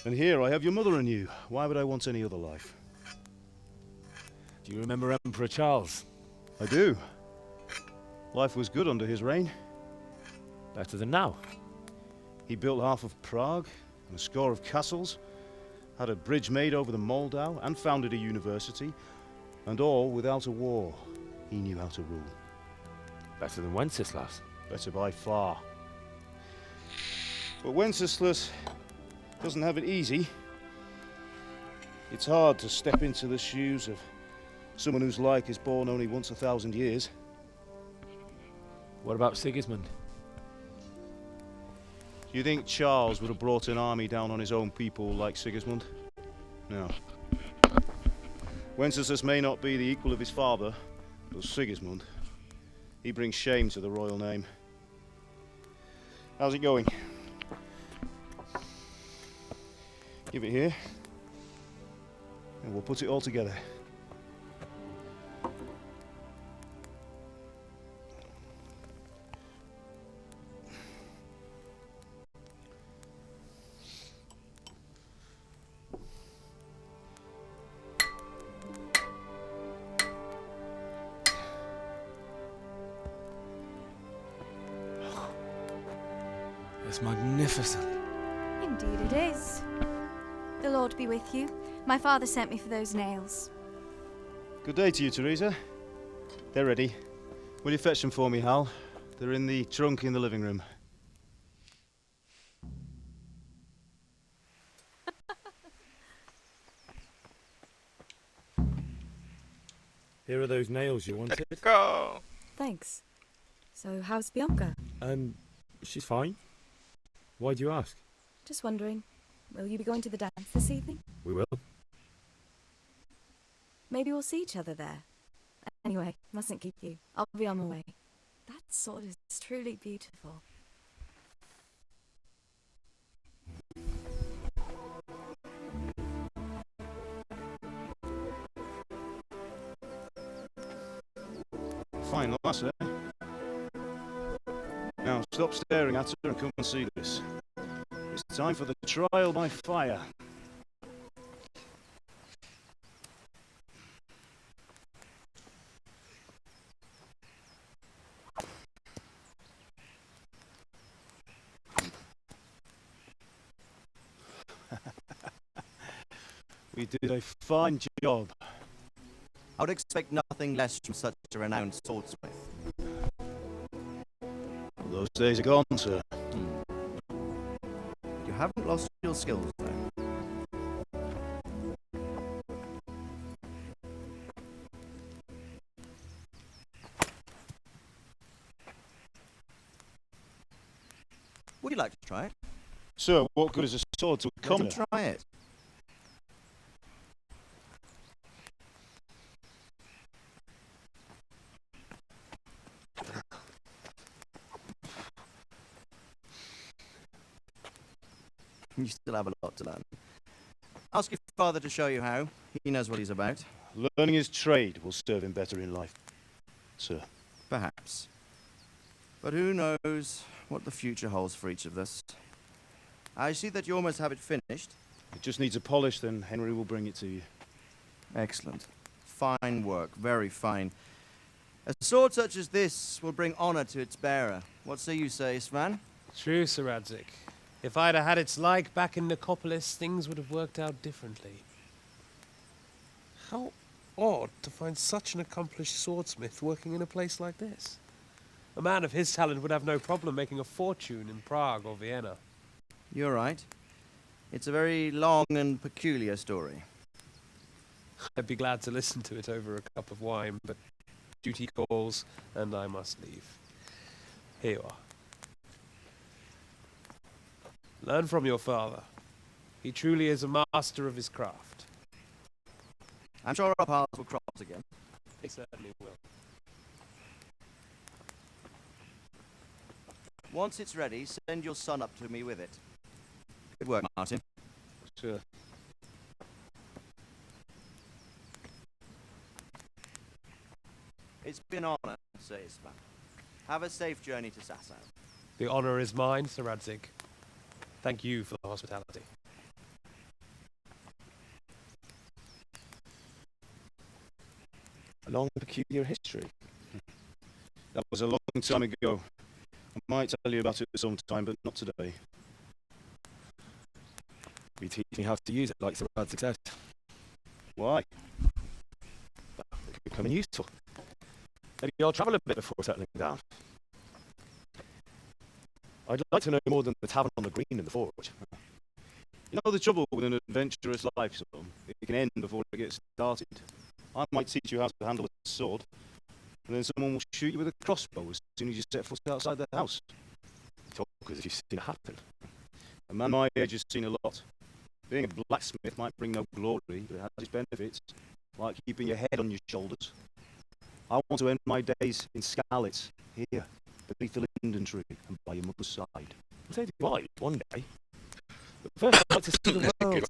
And here I have your mother and you. Why would I want any other life? Do you remember Emperor Charles? I do. Life was good under his reign. Better than now. He built half of Prague and a score of castles, had a bridge made over the Moldau, and founded a university, and all without a war. He knew how to rule. Better than Wenceslas. Better by far. But Wenceslas doesn't have it easy. It's hard to step into the shoes of someone whose like is born only once 1,000 years. What about Sigismund? Do you think Charles would have brought an army down on his own people like Sigismund? No. Wenceslas may not be the equal of his father, but Sigismund, he brings shame to the royal name. How's it going? Give it here, and we'll put it all together. It's magnificent. Indeed it is. The Lord be with you. My father sent me for those nails. Good day to you, Teresa. They're ready. Will you fetch them for me, Hal? They're in the trunk in the living room. Here are those nails you wanted. Go! Thanks. So, how's Bianca? She's fine. Why do you ask? Just wondering, will you be going to the dance this evening? We will. Maybe we'll see each other there. Anyway, mustn't keep you. I'll be on my way. That sword is truly beautiful. Fine lass, eh? Now, stop staring at her and come and see this. It's time for the trial by fire. We did a fine job. I would expect nothing less from such a renowned swordsmith. Those days are gone, sir. You haven't lost your skills, though. Would you like to try it? Sir, what good is a sword to a Let him commoner? try it. You still have a lot to learn. Ask your father to show you how. He knows what he's about. Learning his trade will serve him better in life, sir. Perhaps. But who knows what the future holds for each of us. I see that you almost have it finished. It just needs a polish, then Henry will bring it to you. Excellent. Fine work, very fine. A sword such as this will bring honor to its bearer. What say you, Svan? True, Sir Radzik. If I'd have had its like back in Nicopolis, things would have worked out differently. How odd to find such an accomplished swordsmith working in a place like this. A man of his talent would have no problem making a fortune in Prague or Vienna. You're right. It's a very long and peculiar story. I'd be glad to listen to it over a cup of wine, but duty calls, and I must leave. Here you are. Learn from your father. He truly is a master of his craft. I'm sure our paths will cross again. They certainly will. Once it's ready, send your son up to me with it. Good work, Martin. Sure. It's been an honor, says Svan. Have a safe journey to Sasau. The honor is mine, Sir Radzik. Thank you for the hospitality. A long, peculiar history. That was a long time ago. I might tell you about it sometime, but not today. You teach me how to use it, like Sir Radzik said. Why? It could become useful. Maybe I'll travel a bit before settling down. I'd like to know more than the tavern on the green and the forge. You know the trouble with an adventurous life, son? It can end before it gets started. I might teach you how to handle a sword, and then someone will shoot you with a crossbow as soon as you set foot outside the house. Talk as if you've seen it happen. A man my age has seen a lot. Being a blacksmith might bring no glory, but it has its benefits, like keeping your head on your shoulders. I want to end my days in Skalitz, here, beneath the linden tree, and by your mother's side. So do I, one day. But first I'd like to see the world,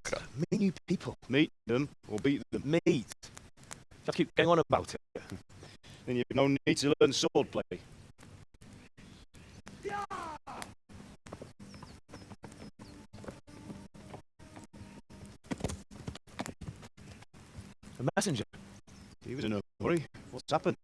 meet new people. Meet them, or beat them. Meet. Just keep going on about it. Then you've no need to learn swordplay. A messenger. He was in a hurry. What's happened?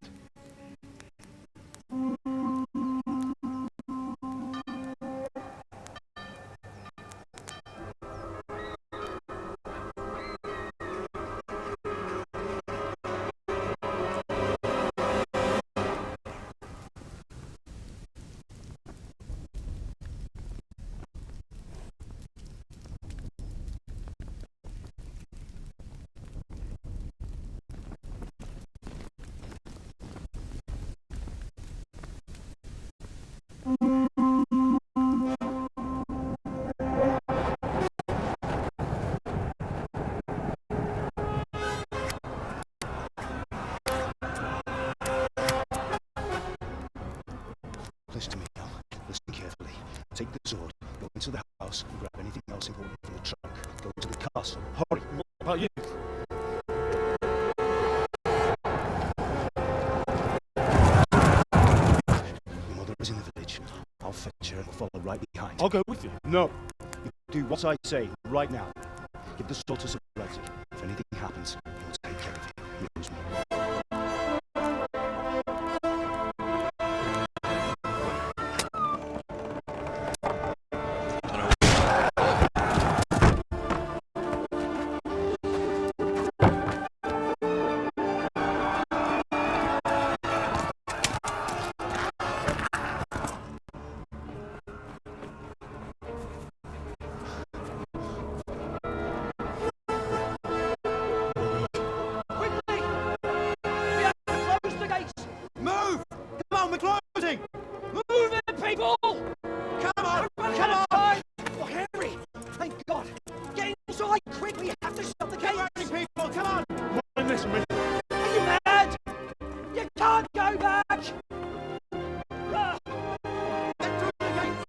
Listen to me now. Listen carefully. Take the sword, go into the house, and grab anything else important from the trunk. Go to the castle. Hurry! What about you? I'll go with you. No. You do what I say right now. Give the sword to Sir Radzik. If anything happens, he'll take care of you. He knows me. Close the gates! Move! Come on, we're closing! Move it, people! Come on! Come on! Oh, Henry! Thank God! Get inside quick! We have to stop the gates! People, come on! Mind messing with me. Are you mad? You can't go back! Ah! Get through the gates!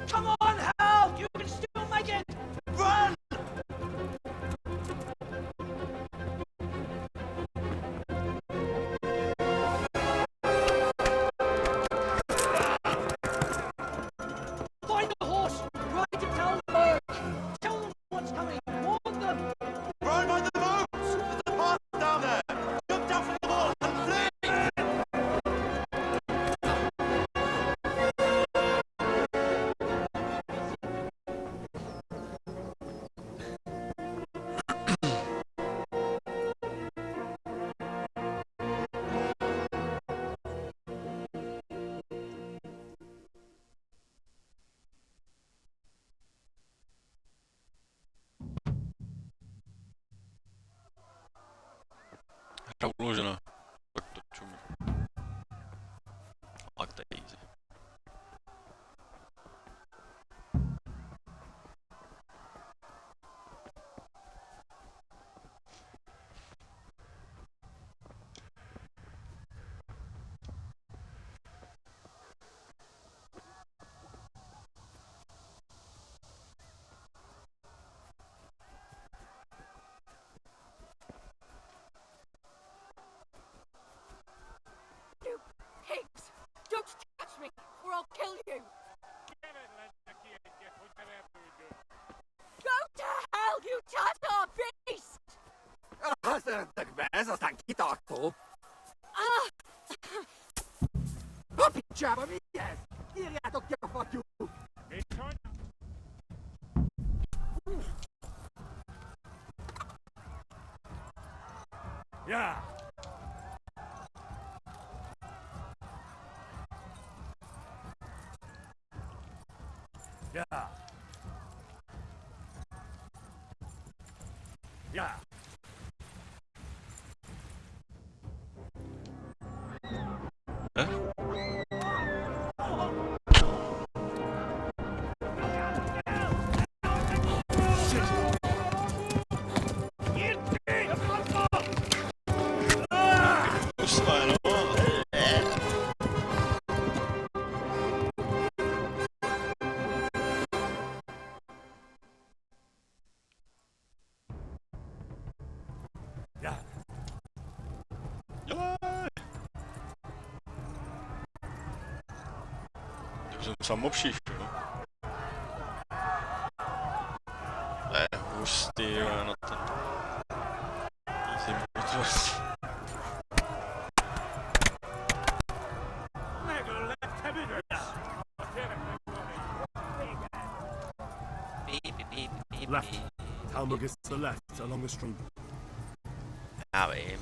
Come on, Hal! You can still make it! Run! Find the horse! Ride to Talberg! Tell them what's coming! Warn them! Ride by the boats! There's a path down there! Jump down from the horse and flee! Hra uložena. Tak to čumí. Tak to je easy. You pigs! Don't touch me, or I'll kill you! Go to hell, you Tatar beast! Yeah. Yeah. Yeah. Jsem sám obšišel. To je hustý, jo, na ten... Easy motor. Left. Talmud is to the left, along the stream. Já vím.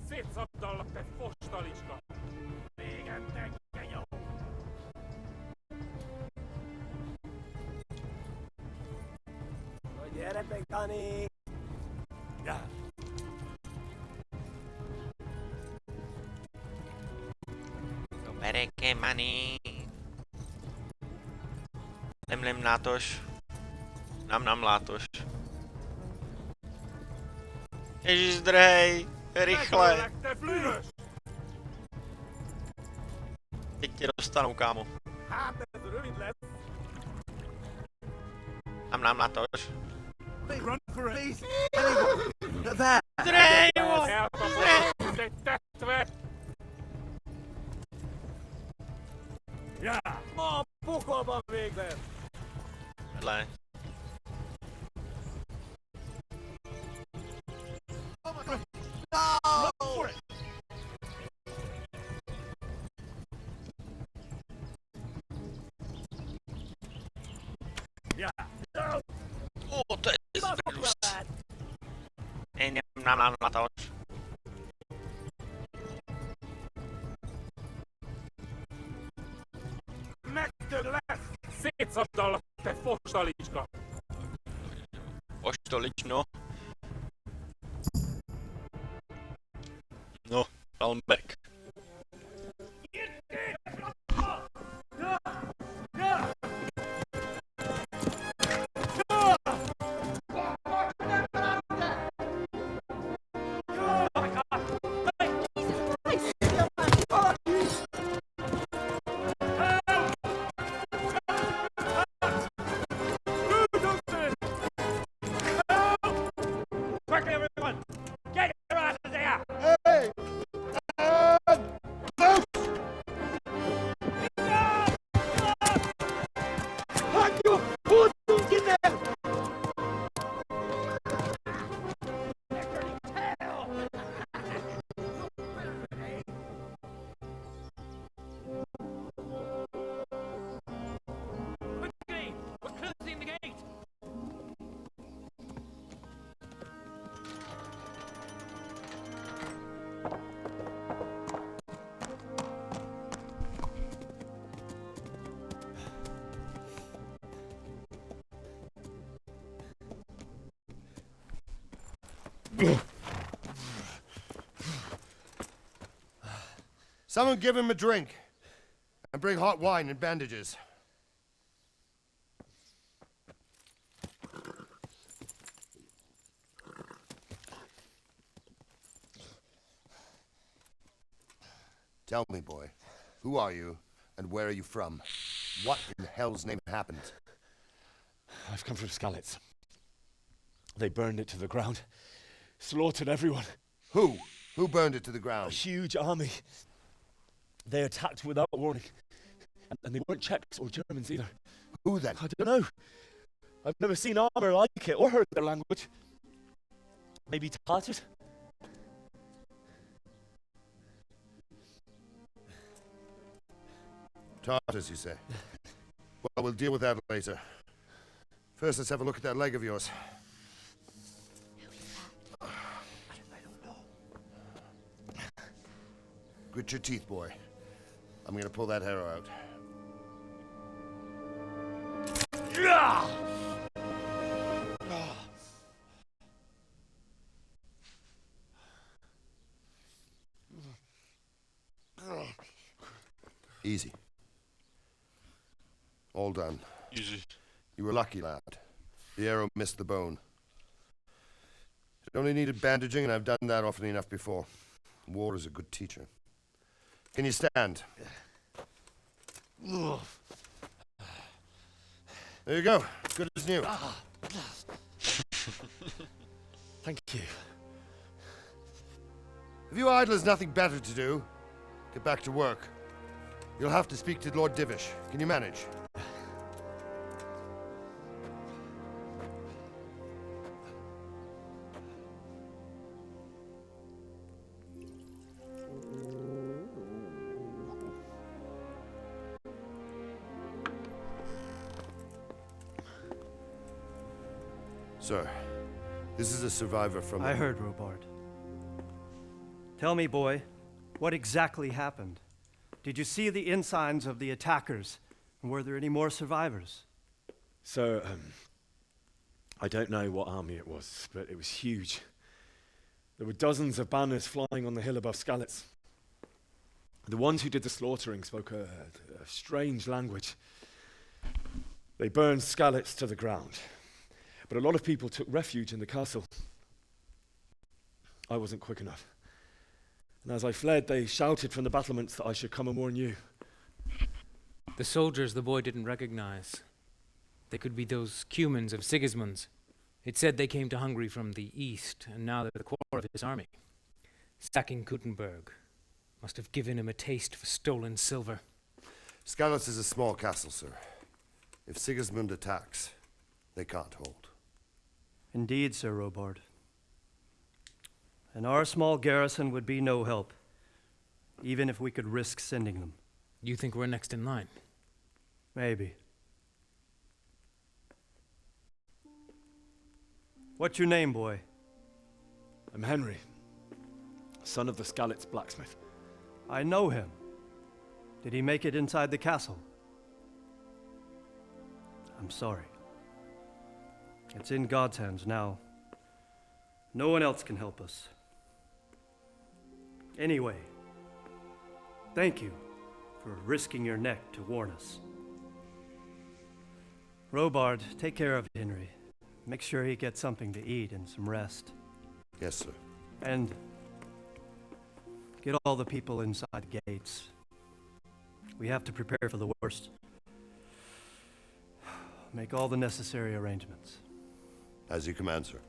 Szétszabdallak, te fostalicska! Régen tenkeny! Gyere, Dani! Ja. Bereke money. Nem látos. Nem látos. Ježíš zdrhej, rychle. Teď tě dostanu, kámo. Nem látos. Run for it! Zdrhej, Ja! Ma pokolban végre! Le. Ja! O, to je zbrus. Nem látos. Megtől lesz! Szétszabdallak, te fostalicska! Postolično. No, Almbek. Quickly, everyone! Get your asses here! Hey! Hang your hoodlums in there! Quickly! We're closing the gate! Someone give him a drink. And bring hot wine and bandages. Tell me, boy, who are you and where are you from? What in hell's name happened? I've come from Skalitz. They burned it to the ground. Slaughtered everyone. Who? Who burned it to the ground? A huge army. They attacked without warning. And they weren't Czechs or Germans either. Who then? I don't know. I've never seen armor like it or heard their language. Maybe Tartars? Tartars, you say? Well, we'll deal with that later. First, let's have a look at that leg of yours. Grit your teeth, boy. I'm gonna pull that arrow out. Easy. All done. Easy. You were lucky, lad. The arrow missed the bone. It only needed bandaging, and I've done that often enough before. War is a good teacher. Can you stand? There you go. Good as new. Thank you. Have you idlers nothing better to do? Get back to work. You'll have to speak to Lord Divish. Can you manage? Sir, this is a survivor from... I heard, Robard. Tell me, boy, what exactly happened? Did you see the ensigns of the attackers? And were there any more survivors? So, I don't know what army it was, but it was huge. There were dozens of banners flying on the hill above Skalitz. The ones who did the slaughtering spoke a strange language. They burned Skalitz to the ground. But a lot of people took refuge in the castle. I wasn't quick enough. And as I fled, they shouted from the battlements that I should come and warn you. The soldiers the boy didn't recognize. They could be those Cumans of Sigismund's. It said they came to Hungary from the east, and now they're the core of his army. Sacking Kuttenberg must have given him a taste for stolen silver. Skalitz is a small castle, sir. If Sigismund attacks, they can't hold. Indeed, Sir Robard. And our small garrison would be no help, even if we could risk sending them. You think we're next in line? Maybe. What's your name, boy? I'm Henry, son of the Skalitz blacksmith. I know him. Did he make it inside the castle? I'm sorry. It's in God's hands now. No one else can help us. Anyway, thank you for risking your neck to warn us. Robard, take care of Henry. Make sure he gets something to eat and some rest. Yes, sir. And get all the people inside the gates. We have to prepare for the worst. Make all the necessary arrangements. As you command, sir.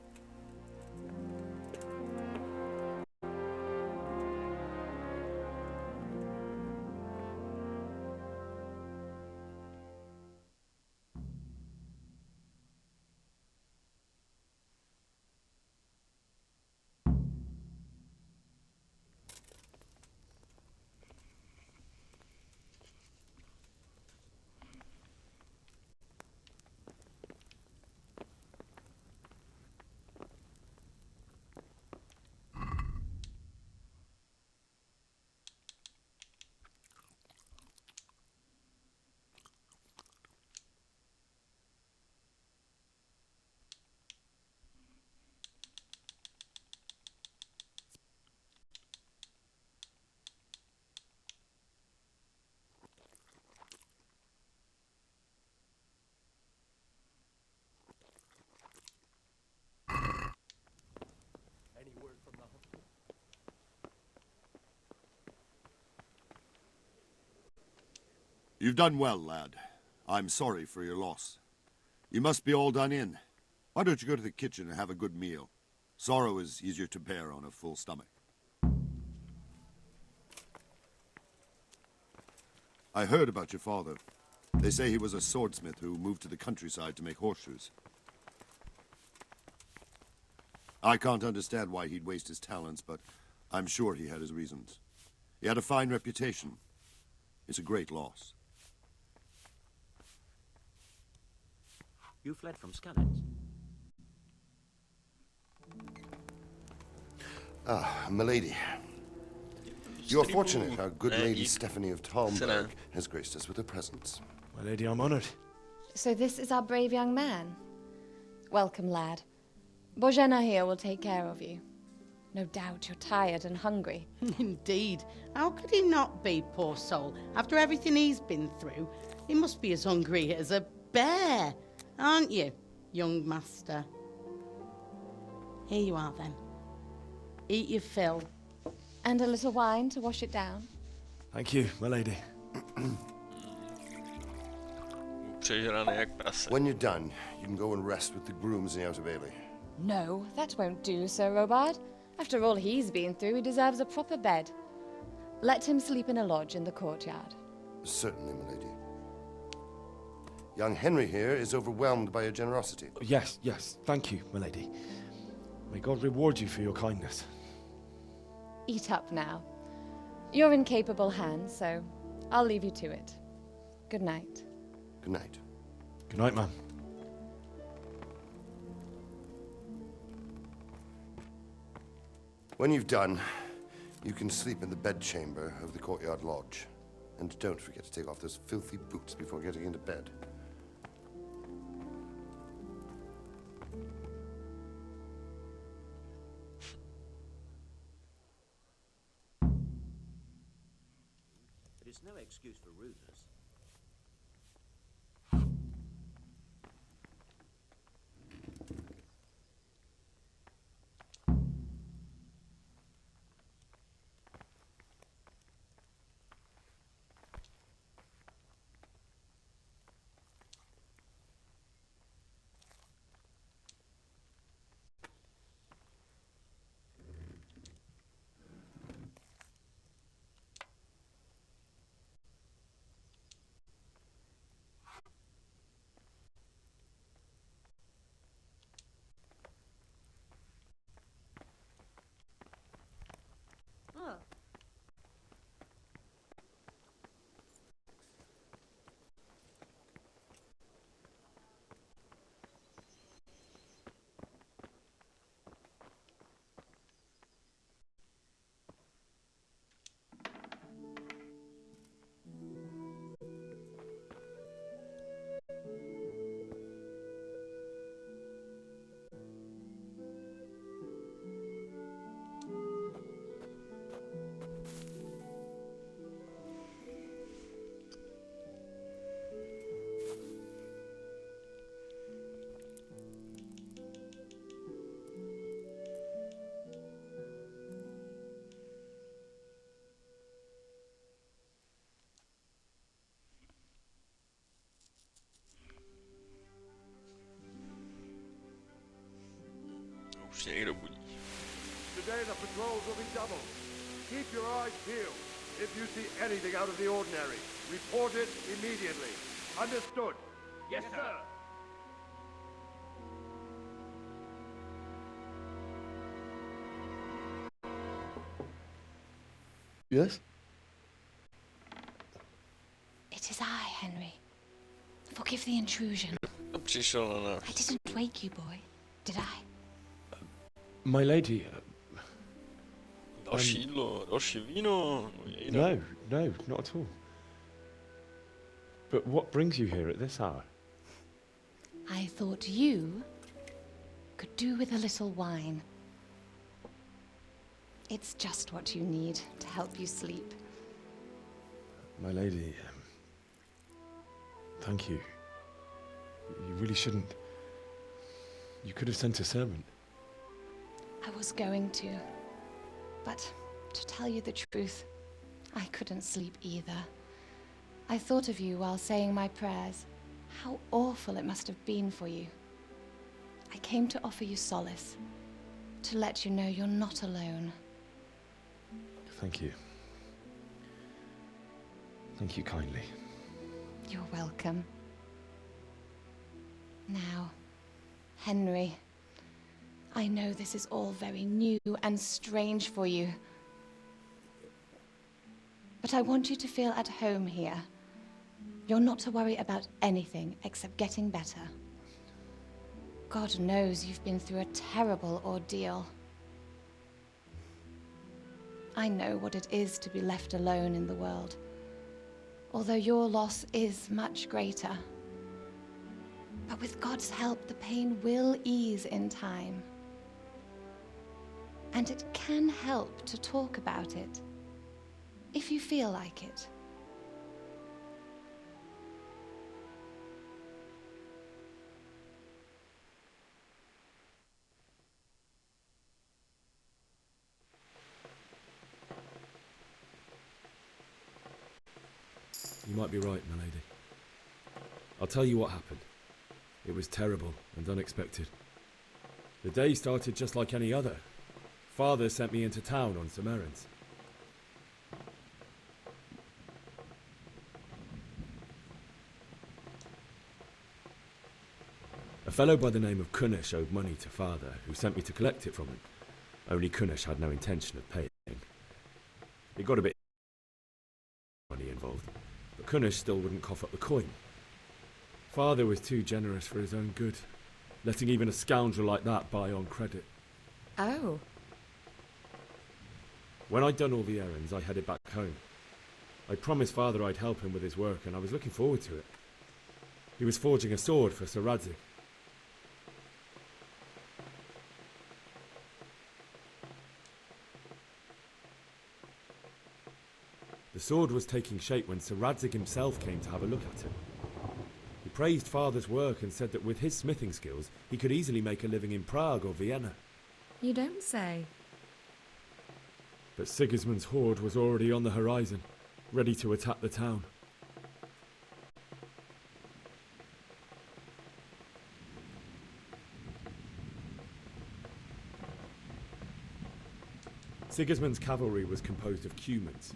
You've done well, lad. I'm sorry for your loss. You must be all done in. Why don't you go to the kitchen and have a good meal? Sorrow is easier to bear on a full stomach. I heard about your father. They say he was a swordsmith who moved to the countryside to make horseshoes. I can't understand why he'd waste his talents, but I'm sure he had his reasons. He had a fine reputation. It's a great loss. You fled from Skalitz. Ah, milady. You are fortunate our good lady Stephanie of Talmberg has graced us with her presence. My lady, I'm honored. So this is our brave young man. Welcome, lad. Bozhena here will take care of you. No doubt you're tired and hungry. Indeed. How could he not be, poor soul? After everything he's been through, he must be as hungry as a bear. Aren't you, young master? Here you are, then. Eat your fill. And a little wine to wash it down. Thank you, my lady. přežraný jak prase. When you're done, you can go and rest with the grooms in the Outer Bailey. No, that won't do, Sir Robard. After all he's been through, he deserves a proper bed. Let him sleep in a lodge in the courtyard. Certainly, my lady. Young Henry here is overwhelmed by your generosity. Yes, yes, thank you, my lady. May God reward you for your kindness. Eat up now. You're in capable hands, so I'll leave you to it. Good night. Good night. Good night, ma'am. When you've done, you can sleep in the bedchamber of the courtyard lodge. And don't forget to take off those filthy boots before getting into bed. But it's no excuse for rudeness. Už se někdo budí. Today the patrols will be doubled. Keep your eyes peeled. If you see anything out of the ordinary, report it immediately. Understood? Yes, sir. Yes? It is I, Henry. Forgive the intrusion. Přišel na nás. I didn't wake you, boy. Did I? My lady... Další jídlo, další víno. No, no, not at all. But what brings you here at this hour? I thought you could do with a little wine. It's just what you need to help you sleep. My lady, thank you. You really shouldn't. You could have sent a servant. I was going to. But to tell you the truth, I couldn't sleep either. I thought of you while saying my prayers. How awful it must have been for you. I came to offer you solace, to let you know you're not alone. Thank you. Thank you kindly. You're welcome. Now, Henry, I know this is all very new and strange for you. But I want you to feel at home here. You're not to worry about anything except getting better. God knows you've been through a terrible ordeal. I know what it is to be left alone in the world, although your loss is much greater. But with God's help, the pain will ease in time. And it can help to talk about it, if you feel like it. You might be right, my lady. I'll tell you what happened. It was terrible and unexpected. The day started just like any other. Father sent me into town on some errands. A fellow by the name of Kunnish owed money to Father, who sent me to collect it from him. Only Kunnish had no intention of paying. It got a bit money involved, but Kunnish still wouldn't cough up the coin. Father was too generous for his own good, letting even a scoundrel like that buy on credit. Oh. When I'd done all the errands, I headed back home. I promised Father I'd help him with his work, and I was looking forward to it. He was forging a sword for Sir Radzig. The sword was taking shape when Sir Radzig himself came to have a look at it. He praised Father's work and said that with his smithing skills, he could easily make a living in Prague or Vienna. You don't say. But Sigismund's horde was already on the horizon, ready to attack the town. Sigismund's cavalry was composed of Cumans.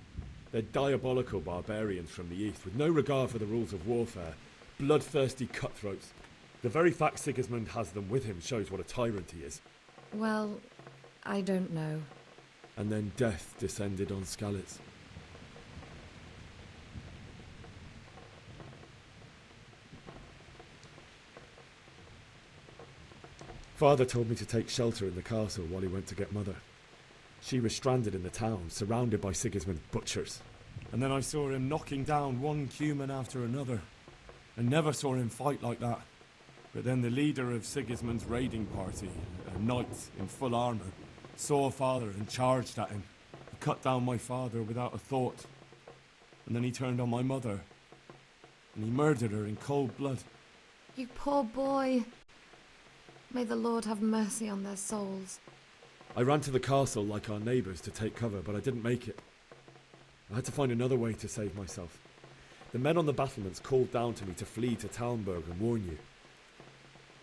They're diabolical barbarians from the east, with no regard for the rules of warfare, bloodthirsty cutthroats. The very fact Sigismund has them with him shows what a tyrant he is. Well, I don't know. And then death descended on Skalitz. Father told me to take shelter in the castle while he went to get Mother. She was stranded in the town, surrounded by Sigismund's butchers. And then I saw him knocking down one Cuman after another. I never saw him fight like that. But then the leader of Sigismund's raiding party, a knight in full armour, saw Father and charged at him. He cut down my father without a thought. And then he turned on my mother. And he murdered her in cold blood. You poor boy. May the Lord have mercy on their souls. I ran to the castle like our neighbours to take cover, but I didn't make it. I had to find another way to save myself. The men on the battlements called down to me to flee to Talmberg and warn you.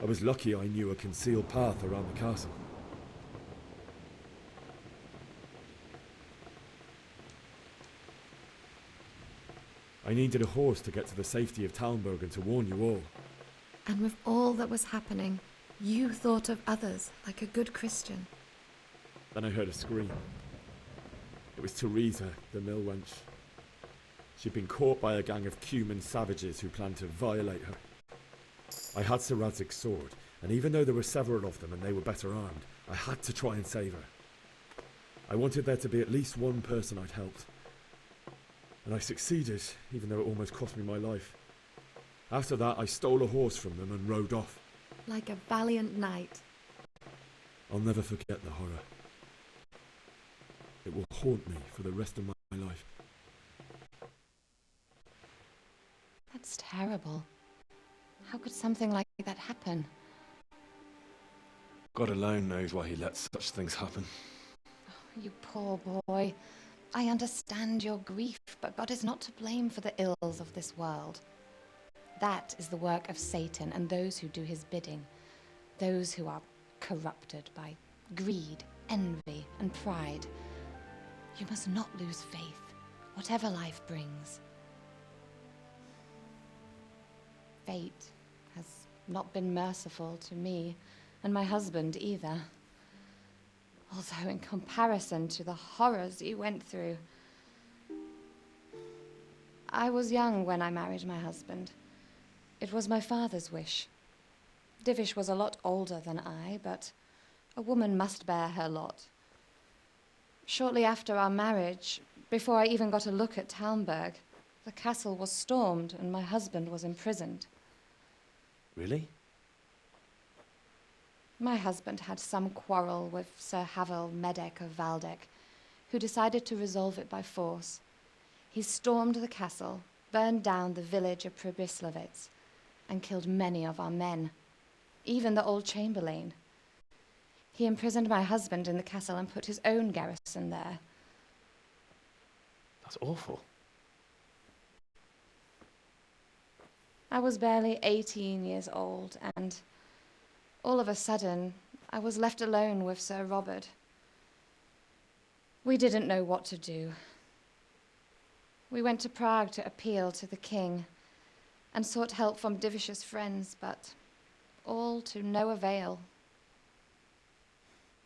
I was lucky I knew a concealed path around the castle. I needed a horse to get to the safety of Talmberg and to warn you all. And with all that was happening, you thought of others like a good Christian. Then I heard a scream. It was Teresa, the mill wench. She'd been caught by a gang of Cuman savages who planned to violate her. I had Sir Radzig's sword, and even though there were several of them and they were better armed, I had to try and save her. I wanted there to be at least one person I'd helped. And I succeeded, even though it almost cost me my life. After that, I stole a horse from them and rode off. Like a valiant knight. I'll never forget the horror. It will haunt me for the rest of my life. That's terrible. How could something like that happen? God alone knows why he lets such things happen. Oh, you poor boy. I understand your grief, but God is not to blame for the ills of this world. That is the work of Satan and those who do his bidding. Those who are corrupted by greed, envy, and pride. You must not lose faith, whatever life brings. Fate has not been merciful to me, and my husband either. Although in comparison to the horrors you went through. I was young when I married my husband. It was my father's wish. Divish was a lot older than I, but a woman must bear her lot. Shortly after our marriage, before I even got a look at Talmberg, the castle was stormed and my husband was imprisoned. Really? My husband had some quarrel with Sir Havel Medek of Valdek, who decided to resolve it by force. He stormed the castle, burned down the village of Pribyslavitz, and killed many of our men, even the old chamberlain. He imprisoned my husband in the castle and put his own garrison there. That's awful. I was barely 18 years old, and all of a sudden, I was left alone with Sir Robert. We didn't know what to do. We went to Prague to appeal to the king and sought help from Divish's friends, but all to no avail.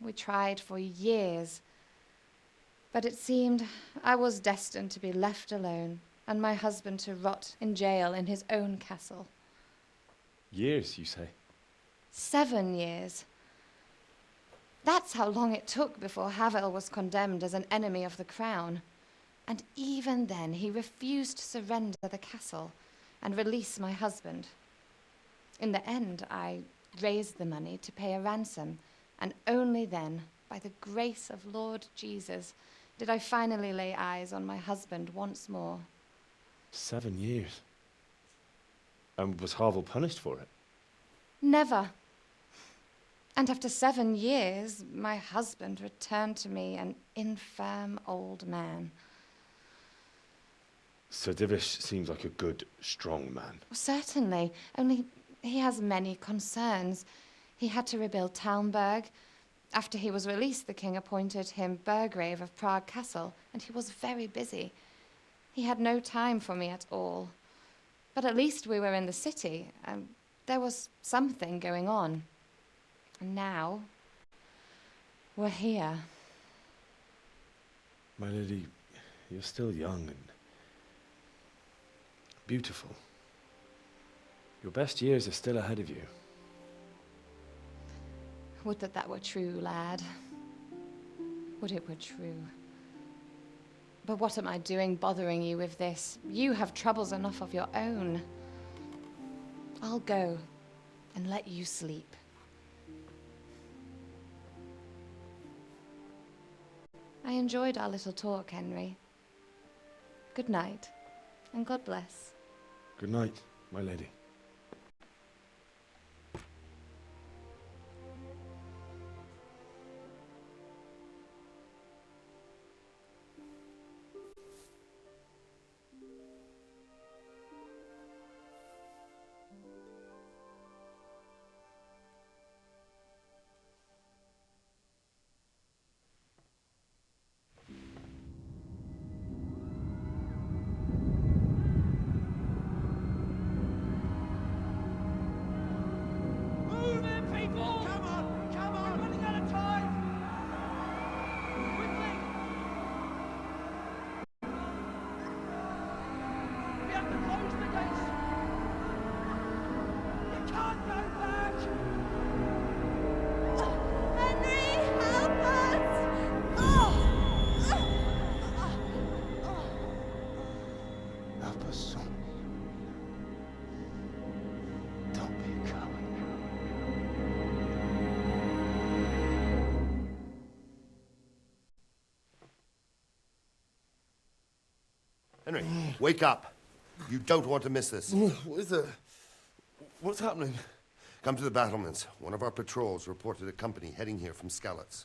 We tried for years, but it seemed I was destined to be left alone and my husband to rot in jail in his own castle. Years, you say? 7 years. That's how long it took before Havel was condemned as an enemy of the crown. And even then, he refused to surrender the castle and release my husband. In the end, I raised the money to pay a ransom, and only then, by the grace of Lord Jesus, did I finally lay eyes on my husband once more. 7 years. And was Havel punished for it? Never. And after 7 years, my husband returned to me an infirm old man. Sir Divish seems like a good, strong man. Certainly, only he has many concerns. He had to rebuild Talmberg. After he was released, the king appointed him Burgrave of Prague Castle, and he was very busy. He had no time for me at all. But at least we were in the city, and there was something going on. And now, we're here. My lady, you're still young and beautiful. Your best years are still ahead of you. Would that that were true, lad. Would it were true. But what am I doing bothering you with this? You have troubles enough of your own. I'll go and let you sleep. I enjoyed our little talk, Henry. Good night, and God bless. Good night, my lady. Move it, people! Come on! Come on! We're running out of time! Quickly! We have to close the gates! You can't go back! Henry, help us! Help us, son. Don't be a coward. Henry, wake up. You don't want to miss this. What is it? What's happening? Come to the battlements. One of our patrols reported a company heading here from Skalitz.